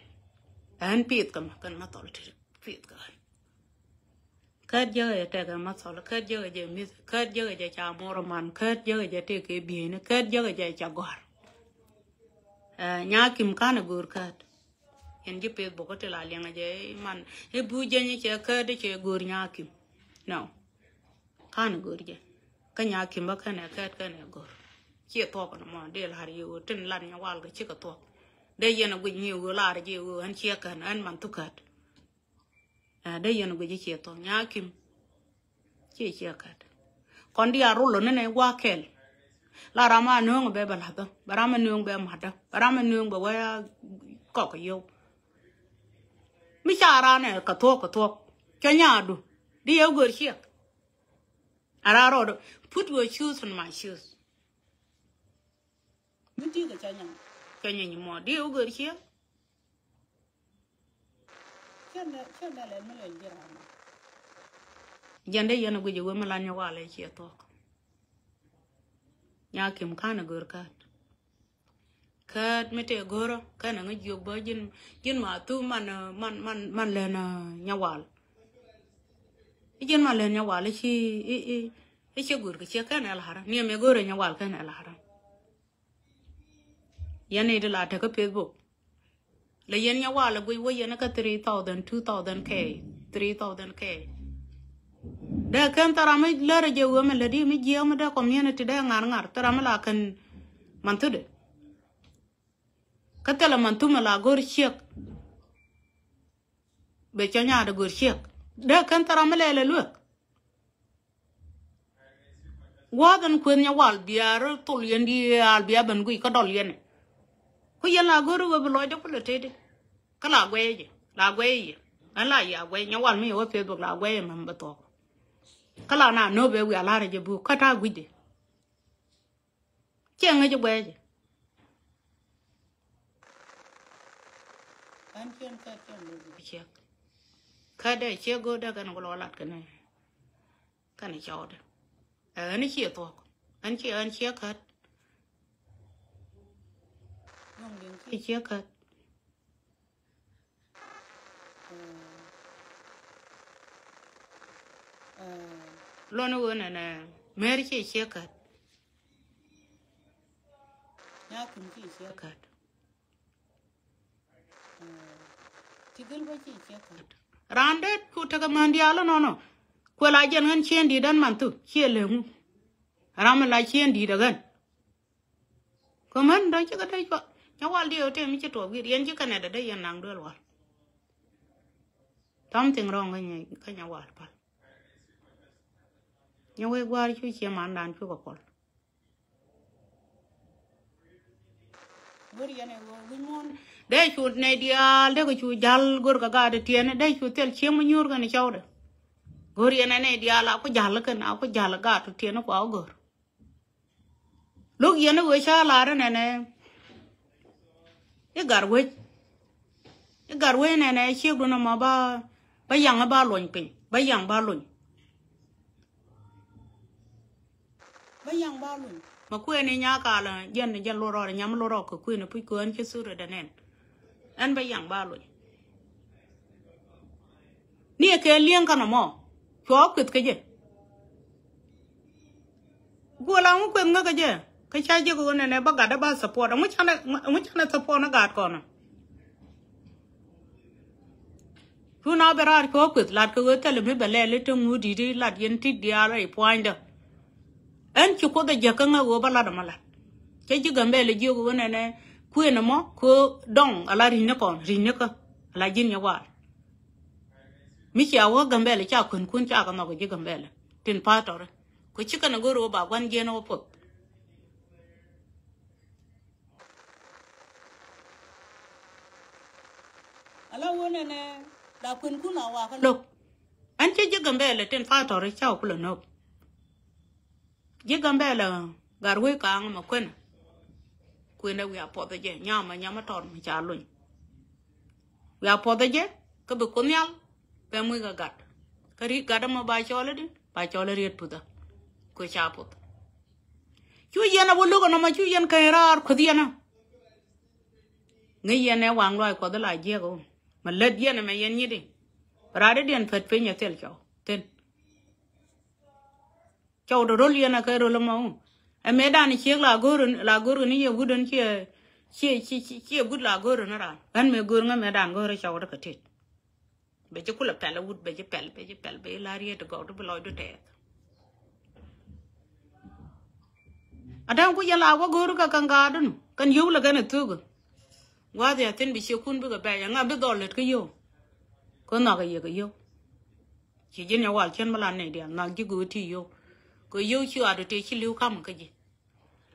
anh biết cái mà sau này biết cái khát giờ cái mà sau này khát giờ cái chả mua roman khát giờ cái biển khát giờ cái chả gọi nhà kim cái nào gửi khát anh chỉ biết bốc cái là liền cái man cái bùi chân như cái khát cái gửi nhà kim no cái nào gửi cái nhà kim bao cái này khát cái này gửi chia to cái mà để là nhiều trên lăn nhau vào cái chia cái to đây giờ nó quỳ nhiều là nhiều anh chia cái anh mang thuốc khát đây giờ nó quỳ chia to nhà kim chia khát còn đi aro lo này qua kel là rama nương be bal hada barama nương be mahda barama nương be wa có cái yêu mi chara này cái thuốc cho nhà đủ đi yêu gửi chia araro put your shoes on my shoes mình đi cái cho nhà như mò đi yêu gửi chia chân đây lên mới lên dân đây dân bây giờ mới làm nhau lại chia to nhà kim khăn gửi khát mấy cái goro cái này người yêu bao dân mà tu man lên nhau dân mà lên nhau lại chi gửi cái chia cái này là haram nhiều mấy goro nhau cái này là haram dân này là cái Facebook là dân nhau là quay dân cái 3,000 2,000 3,000 da kan tara me lere je wo me ledi me je me da community da ngar tara me la kan mantude katela mantuma la gor shek be chanya da gor shek da kan tara me lele lu wadan kun nya wal biar tol yendi al biya ban gui ka dol yene ko yela gor wo be loy da ko tede kala gweje la gweje ala ya gwe nya wal me wo Facebook la gwe me bato kala na no be we ala je bu kata guide chenga je gwe an chen ka che ka de che go da kan ko lat kan chaw de an che to an che ka nong din che ka lo no wona na mer che ka ya kun che ka tigel ba che ka rande ku ta ka mandi ala no ko la jen ngan chen di dan man tu che le mu ram la chen di da gan ko man da che ka dai ko nya wal di o te mi che to wi yen che ka ne da dai yan nang do wal tam ting rong ka nya wal pa nhưng quay qua chú chia màn đàn chú có con đây chú này đi đây cái chú jal gor cả gà để tiền đây chú tel chia mấy nhiêu cái này cháu đấy gor này đi là có jal cái nào có jal gà để tiền nó có áo gor lúc yên nó vừa xa là đó này cái garwe này chiếc đồ nó mà ba yang ba luồn pin ba yang ba luồn bây giờ bao luôn mà quên này nhà cả là dân lô rò nhà mà lô rò của quên nó cứ ăn cái sữa rồi đàn anh bây giờ bao luôn nè cái liêng cái nào mà cho cái gì gua lang ko nga ka je ka cha je ko ne ba ga da ba support mu chana support na ga ko na fu na berar ko kwit lat ko tele me bele le to mu di lat yen ti dia ra point en ki ko da je ka nga go ba la da mala ke ji gambe le je ko ne ku ne mo ko dong ala ri ne ko ala jin ya wa mi cha wo gambe le cha kun cha ka no ko je gambe le tin pa to ko chika na goro ba gwan je no pot ala wona ne da kun na wa ka lok an ce je gambe le ten fa to re cha ku lo no je gambe le garwe ka ma kun ku ne wi apo de je nya ma ton mi cha lu wi apo de je ka bu kun yal pe mu ga gat ka ri ga da ma ba cho le di ba cho le ri pu da ko chapot chu yana bolu ko ma chu yan kairar khudiyana ngi yana wang loi ko da la je ko ma led yana ma yan yidi rade den phet pe nya tel chaw ten chaw do rol yana kai rol ma e medan chi la gorun ni ye gudon chi gud la gorun ra an me gur nga medan go re chaw da ka tit be je kula pela wud be je pel be la riye to go to beloy do te adam ku yala wa goru ka kangadun kan yu la gana tugu wa de tin bi she kun bu ga ba ya nga bi dolet ka yo ko na ga ye ga yo chi jin ya wal chen mala ne dia na gi gu ti yo ko yo chi adu te chi liu kam ka ji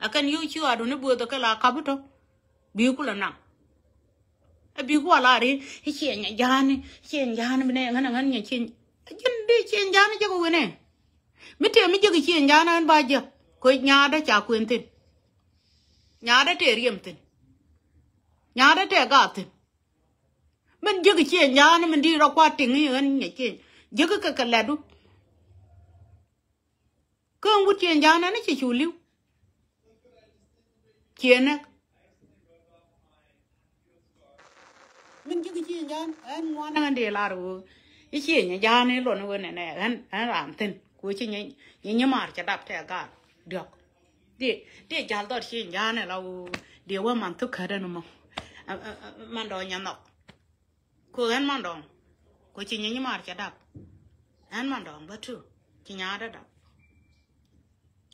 akan yo chi adu ne bu da ka la ka bu to bi ku la na e bi ku ala ri chi nya jani ne ngan nya chi jin de chi jani ja ko ne mi te mi ji chi jani an ba je ko nya da cha kuen tin nya da te riem tin nya da te ga tin mình giờ cái chuyện nhà này mình đi ra qua tỉnh ấy anh nhảy chuyện giờ cái là đúng cứ ông có chuyện nhà này nó chỉ chủ lưu chuyện này mình giờ cái chuyện nhà anh ngoan anh để là rồi cái chuyện nhà này luôn rồi này anh làm tin cuối chuyện nhảy mà chả đạp thế cả được để trả đó chuyện nhà này là điều mà mình thức hết rồi mà mình đòi nhà nọ cô anh mang đòn cô chỉ nhớ mà chả đập anh mang đòn bất cứ chỉ nhớ đã đập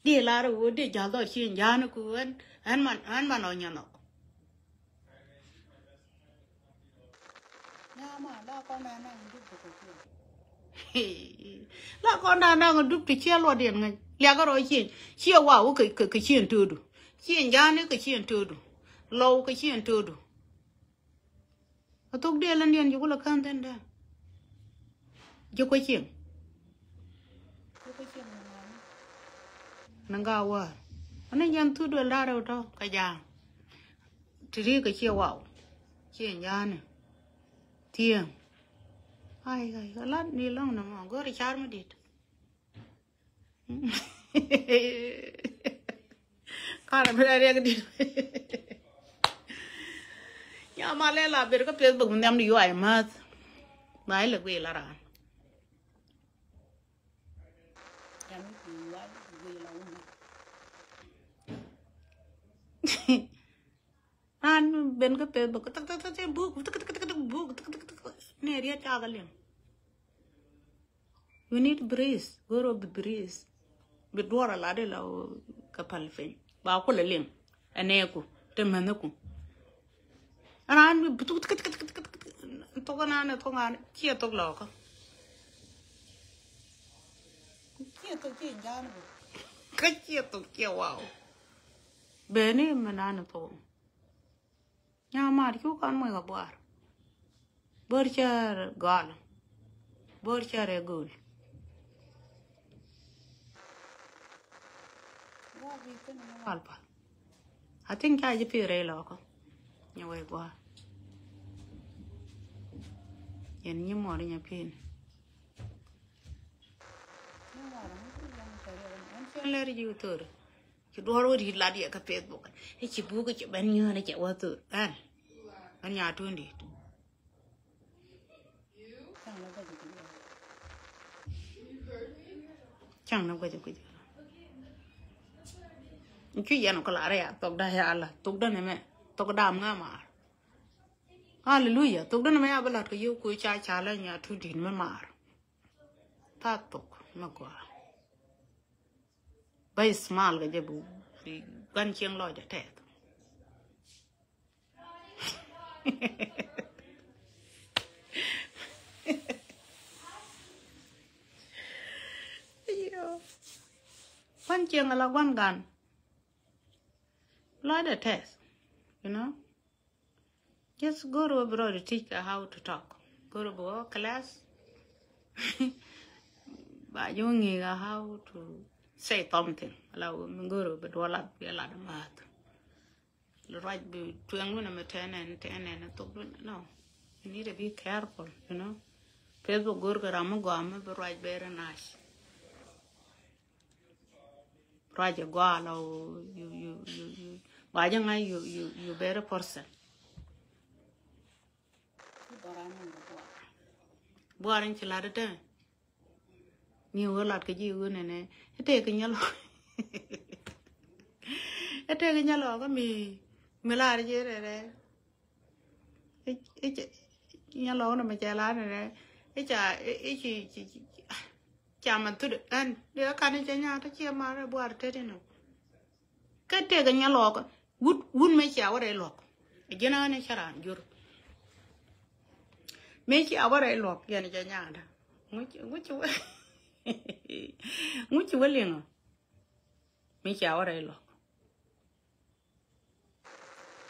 đi là rồi đi giờ đó chuyện nhớ nó cô anh mang đòn nhà nó nhà mà là con đàn ông giúp được cái là con đàn ông giúp được chia lo điện ngay lẽ cái rồi chuyện chia vào cái chuyện từ đủ chuyện nhớ nó cái chuyện từ đủ lâu cái chuyện từ đủ tôi đi lên điện chú là can tên đó chú có chuyện nâng cao à anh ấy nhắm thu đuổi ra đâu đâu cái giang thì đi cái chiều vào chuyện nhà này tiền ai cái lát đi long nằm ở gói char mới đi cái này phải đi nhà mà lên là biết cái Facebook mình đem đi gọi mà đấy là về là ra anh bên cái Facebook tắc book này riêng cha cái liền we need breeze go breeze biết đua là đây là cái phần phim bảo cô lấy liền anh em cô tem hắn cô anh bút tôi cái này chia tôi lò cơ chia tôi chia ra nữa cái chia tôi chia vào bên này mình ăn thôi nhà mà chú con mới gặp bữa chờ gal bữa chờ regul alpa I think I just feel real okay nhà quay qua nhìn như mồi đi nhà pin lên đi YouTube chỉ đua rồi thì là địa cái Facebook cái chỉ bu cái chuyện bên như này chạy qua tự ăn ở nhà tuôn đi chẳng nó cái gì cái gì nó có lại à tộc đại à là tộc đó này mẹ tộc đam nga mà hallelujah tộc đó này mẹ abala cái yêu cuối cha cha là nhà tuôn đi mà ta tộc mà qua bây small cái gì bu gan chiang lòi để thẹt gan chiang là gan gan lòi để thẹt you know just go to abroad to teach her how to talk go to a class bà vô nghề how to say something lao mình go to but wala be la da mat right be tuang na meten and to no you need to be careful you know Facebook go ga ram go am be right very nice right go lao you ba jang ai you better person boring chila da nhiều lạt cái gì này thế cái nhà lò thế cái nhà lò có mì la gì đấy cái nhà lò này mà chả lá này cái chả mà tôi được ăn để cái này chả nhà nó chia mà rồi bỏ thế đấy nó cái nhà lò có vút mấy chảo ở đây lò cái nào này chả ăn dưa mấy chảo ở đây lò cái này chả nhà đó ngủ chú liền à mấy cháu ở đây lọ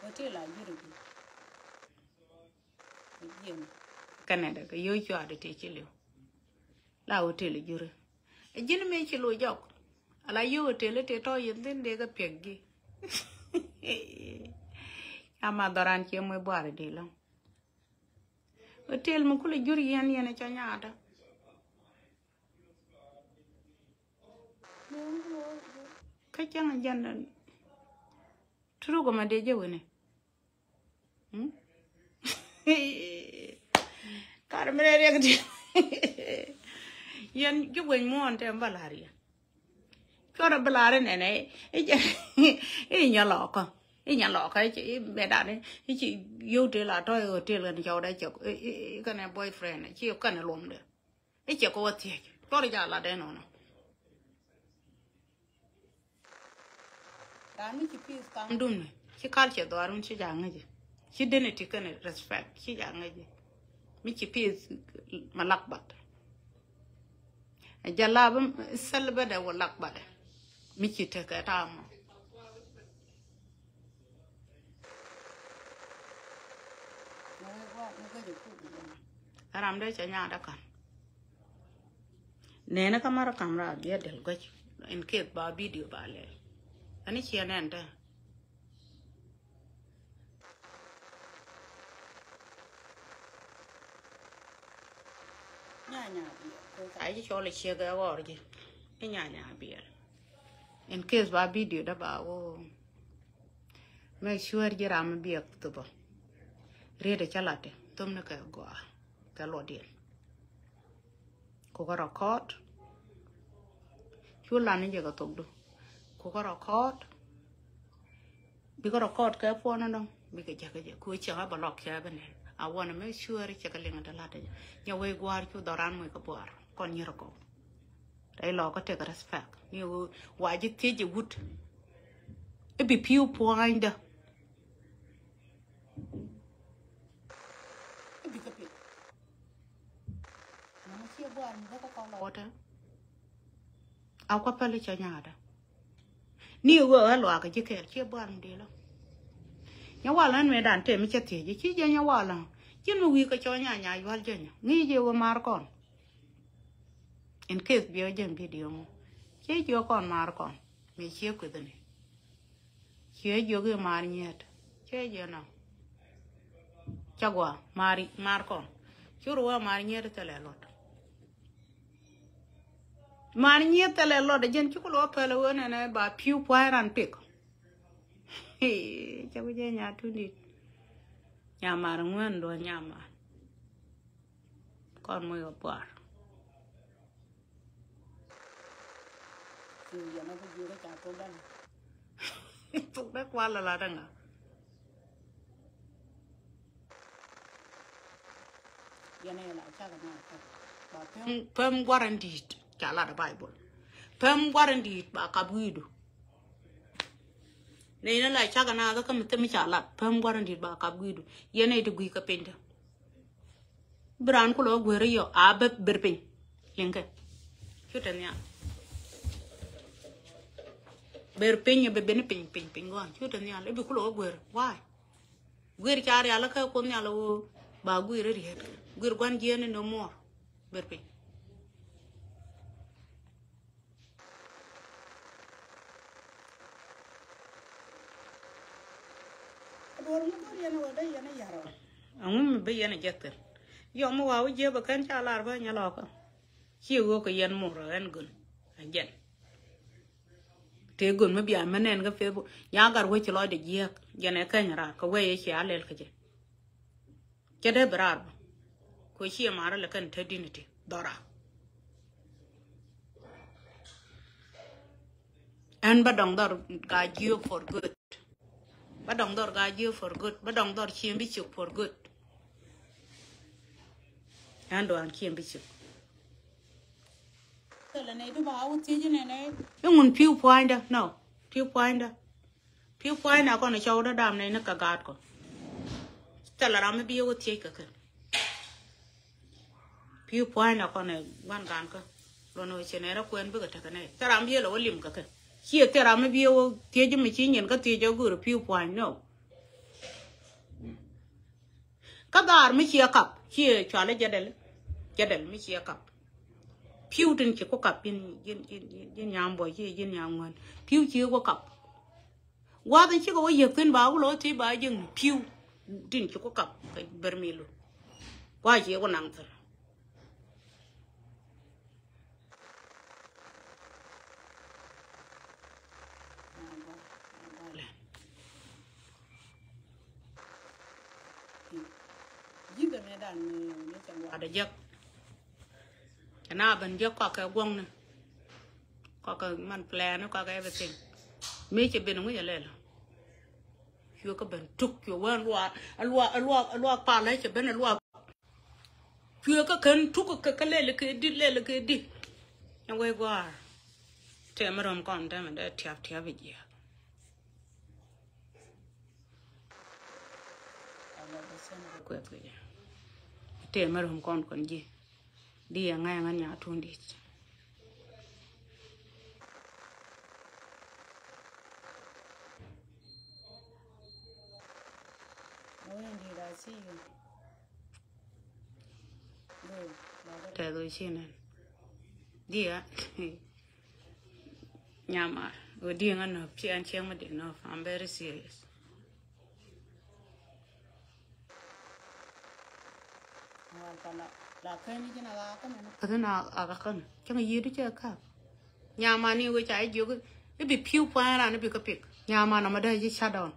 hotel là gì rồi Canada cái yêu cho để chơi liều là hotel là gì rồi cái này mấy chiều dọc là yêu hotel để thôi yên tên để cái việc gì ama daran chơi mới bỏ đi lòng hotel mà cũng là gì này cho nhà đó cái chẳng là dân true của mà để chơi này cả mấy cái gì dân cái quên mua anh em balari cái đó balari này cái nhà lọ con cái nhà lọ cái chị mẹ đã đấy cái chị yêu trẻ là thôi ở trẻ là cháu đây cháu cái này boyfriend này chỉ có cái này luôn đấy cái chị có thiệt có đi ra là đây nó Rani chỉ biết cam đun này, chỉ cắt chế đồ ăn chỉ giang gì, chỉ đến để cái này respect chỉ giang gì, mi chỉ biết mà lắc bát, jalab salba để vào lắc bát, mi chỉ thấy cái tam, ram đấy chỉ nhà đã cần, nè nó camera camera dia del gach, in case ba video ba le. Ani chia nè đó, nhà cái cho lại chia cái vào rồi cái nhà bia, in case ba video đó bảo, make sure cái ram bia tụi bao, riêng để cho lát đấy, tôm nó cái quả, cái lót điện, cô có record, chú làm cái gì cái tụm đó. Có record bị có record cái phone nó đâu bị cái gì cứ chờ bà lọc kia bên này I wanna make sure cái liền đó là đấy nhà quay qua chú đào ran mới có bỏ còn nhiều record đấy lo có take respect nhiều vài cái gì wood it be few point đó bị cái bị nó chia buồn nó có con lọt đó ao có phải cho nhà đó nhiều người lo cái gì chia buồn đi lắm nhà vào lần mẹ đàn trẻ mới chết thì chỉ nhà vào là chứ nó vì cái cho nhà vào chơi nghĩ gì mà con in case bây giờ video chứ chưa con mà con mình chia cái này chia vô cái mà nhét chứ giờ nào chắc quá mà con chứ rồi mà nhét thì lại lót mà nhớ ta là lo để dân chú có lo phải là này bà phiêu quay ran pick cháu cái nhà thu đi nhà mà nguyên đồ nhà mà con mới ở bờ thì giờ nó có gì đó chả tốt đâu tốt đấy qua là đằng à giờ này là chắc là bà pem guarantee chả là Bible pem guarantee bà kabuidu này nó lại chắc là nó có một tấm chả là pem guarantee bà kabuidu giờ này thì ghi cái penda Beran ko lo gwere yo abe berpin lenke chutan ya berpin yo be ben pin gon chutan ya le bi ko lo gwere why gwere char ya la ka ko nya lo ba gwere ri het gwere gon jene no more berpin ador mo ko yana wada yana yaro angum be yana jetter yo mo wa je ba kan cha lar ba nya lo ka chi go ko yen mo ro en gun ajen te gun ma bia manen ga fe nya gar wo chi lo de je jene kan ra ka we ye chi alel ka je ke de brar ko chi ma ra la kan ta diniti dora an ba dong dor ga je for good ba dong dor ga je for good ba dong dor chi bi chu for good anh đoàn kiêm bị chụp, cái là này tôi bảo cái gì này, cái nguồn phiêu point đó, no, phiêu point nào con này cháu đó đam này nó cả gạt con, cái là làm cái biểu cái cái, phiêu point nào con này quan gan cơ, rồi nói chuyện này nó quen với cái này, cái làm biểu là cái lim cái, khi cái làm cái biểu cái gì mà chỉ nhận cái tiêu cho gửi phiêu point no, cái đó mới chia cặp chia cho lấy jadel mi chia cặp phiêu trên chỉ có cặp in nhám bồi chứ in nhám ngon phiêu chưa có cặp qua đến chỉ có việc tin báo lối thì bà dừng phiêu trên chỉ có cặp cái bermilo qua chỉ có nặng thôi gì cái này đàn này chẳng qua để giấc na bên giấc qua cái quăng này qua cái man plan nó qua cái everything mấy chỉ bên nó mới lên chưa có bên trục chưa quen loa pa lấy chỉ bên loa chưa có cần trục cái lên cái đi nhưng quay qua thế mà làm con thế mà để thiệp về gì quẹt cái gì thế mà làm con còn gì đi ngay ngay nhà thôn đi thế rồi xin này đi á nhà mà ở đi ngang nó chị anh mà đi nó I'm very serious cái nào à cái con chẳng gì đó chứ cả nhà mà nhiều cái trái nhiều cái bị phiêu qua là nó bị cái việc nhà mà nó mà đây chỉ shut down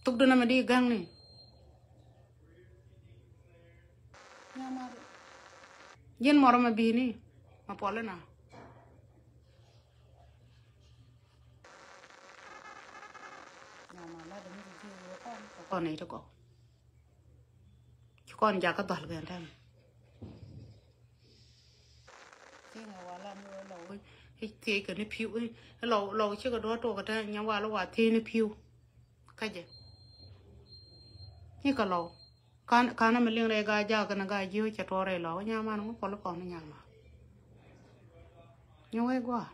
tục đó nó mà đi gang này dân mò mà bị nè mà bỏ lên nào con này đó con già cái toàn gần đây thì cái này phiêu ấy lâu chứ cái đó đồ cái đó nhà qua là thì nó phiêu cái gì như cái lâu can nó mình liên hệ gai già cái nó gai dưới chặt vào đây lâu nhà mà nó có là còn nó nhà mà nhưng mà quá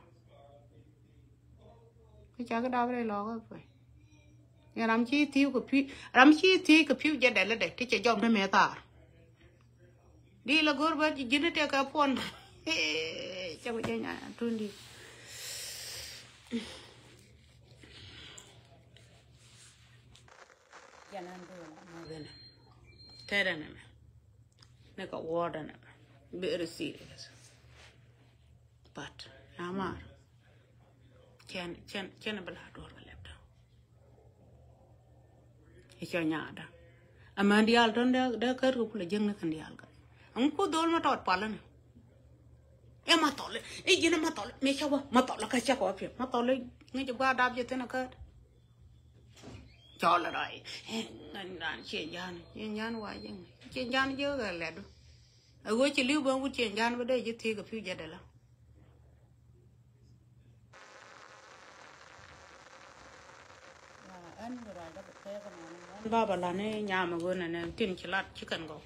cái chả cái đau đây lâu cái vậy nhà làm chi cái phiêu giờ đây là đây cái chả dòm nó mẹ ta đi là gөр ba chỉ nó theo cả phone cho cái nhà trốn đi cái này thế này này có water này very serious but amar chen bala dor lepta e cho nyada amandial don da kar ko pula jeng na kandial ga ang ko dol ma tot pala ne e ma tole e jina ma tole me chawa ma tole ka cha ko pe ma tole ngi ba dab je tena ka cho la rai nan dan chen yan wa jeng chen yan je ga le do a go chi liu bon ku chen yan ba de je thi ga phu je de la baba la ne nyama go na ne tin chilat chicken go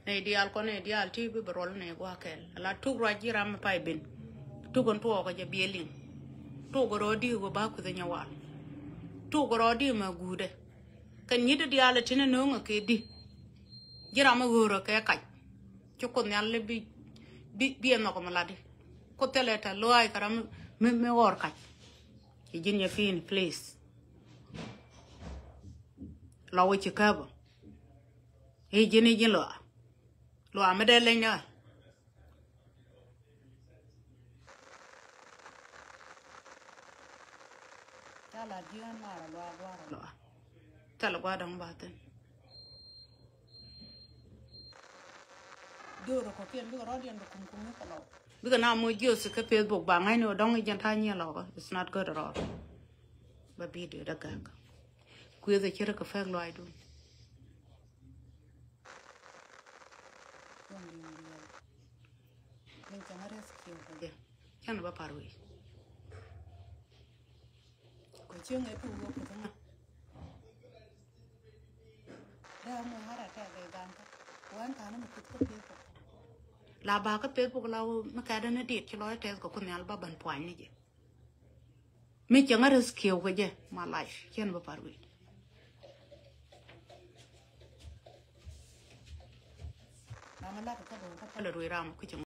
ne dial ko ne dial ti bi brol ne go kel la tu ra jiram pa bin tu gon to ko je bieling tu go ro di go ba ku de nyawal tu go ro di ma gude kan ni de dial tin no ngo ke di jiram go ro ke ka chu ko ne le bi no ko maladi ko teleta lo ay karam me wor ka ci jin ya fin please lawo ci kaba e jini jin lo amade leñ na tala jigan mara lo tala gwa dang baten doro ko ken bi rodian do kum ko lo bi na mo jio se ka Facebook ba ngai no dong jan ta nya lo it's not good at all ba bi de da ga ku ye kira ka fa lo ai do men jamare skill ko de kan ba parwe ko chieng e pu ko tanga da mo hara ta de dan ka wan ta na mo ku ko pe la ba ka pe ko la ma ka da na dit chi lo te ko kun yal ba ban pwan ni je me jamare skill ko je ma life kan ba parwe la ma la ka do ka pala ro ram ku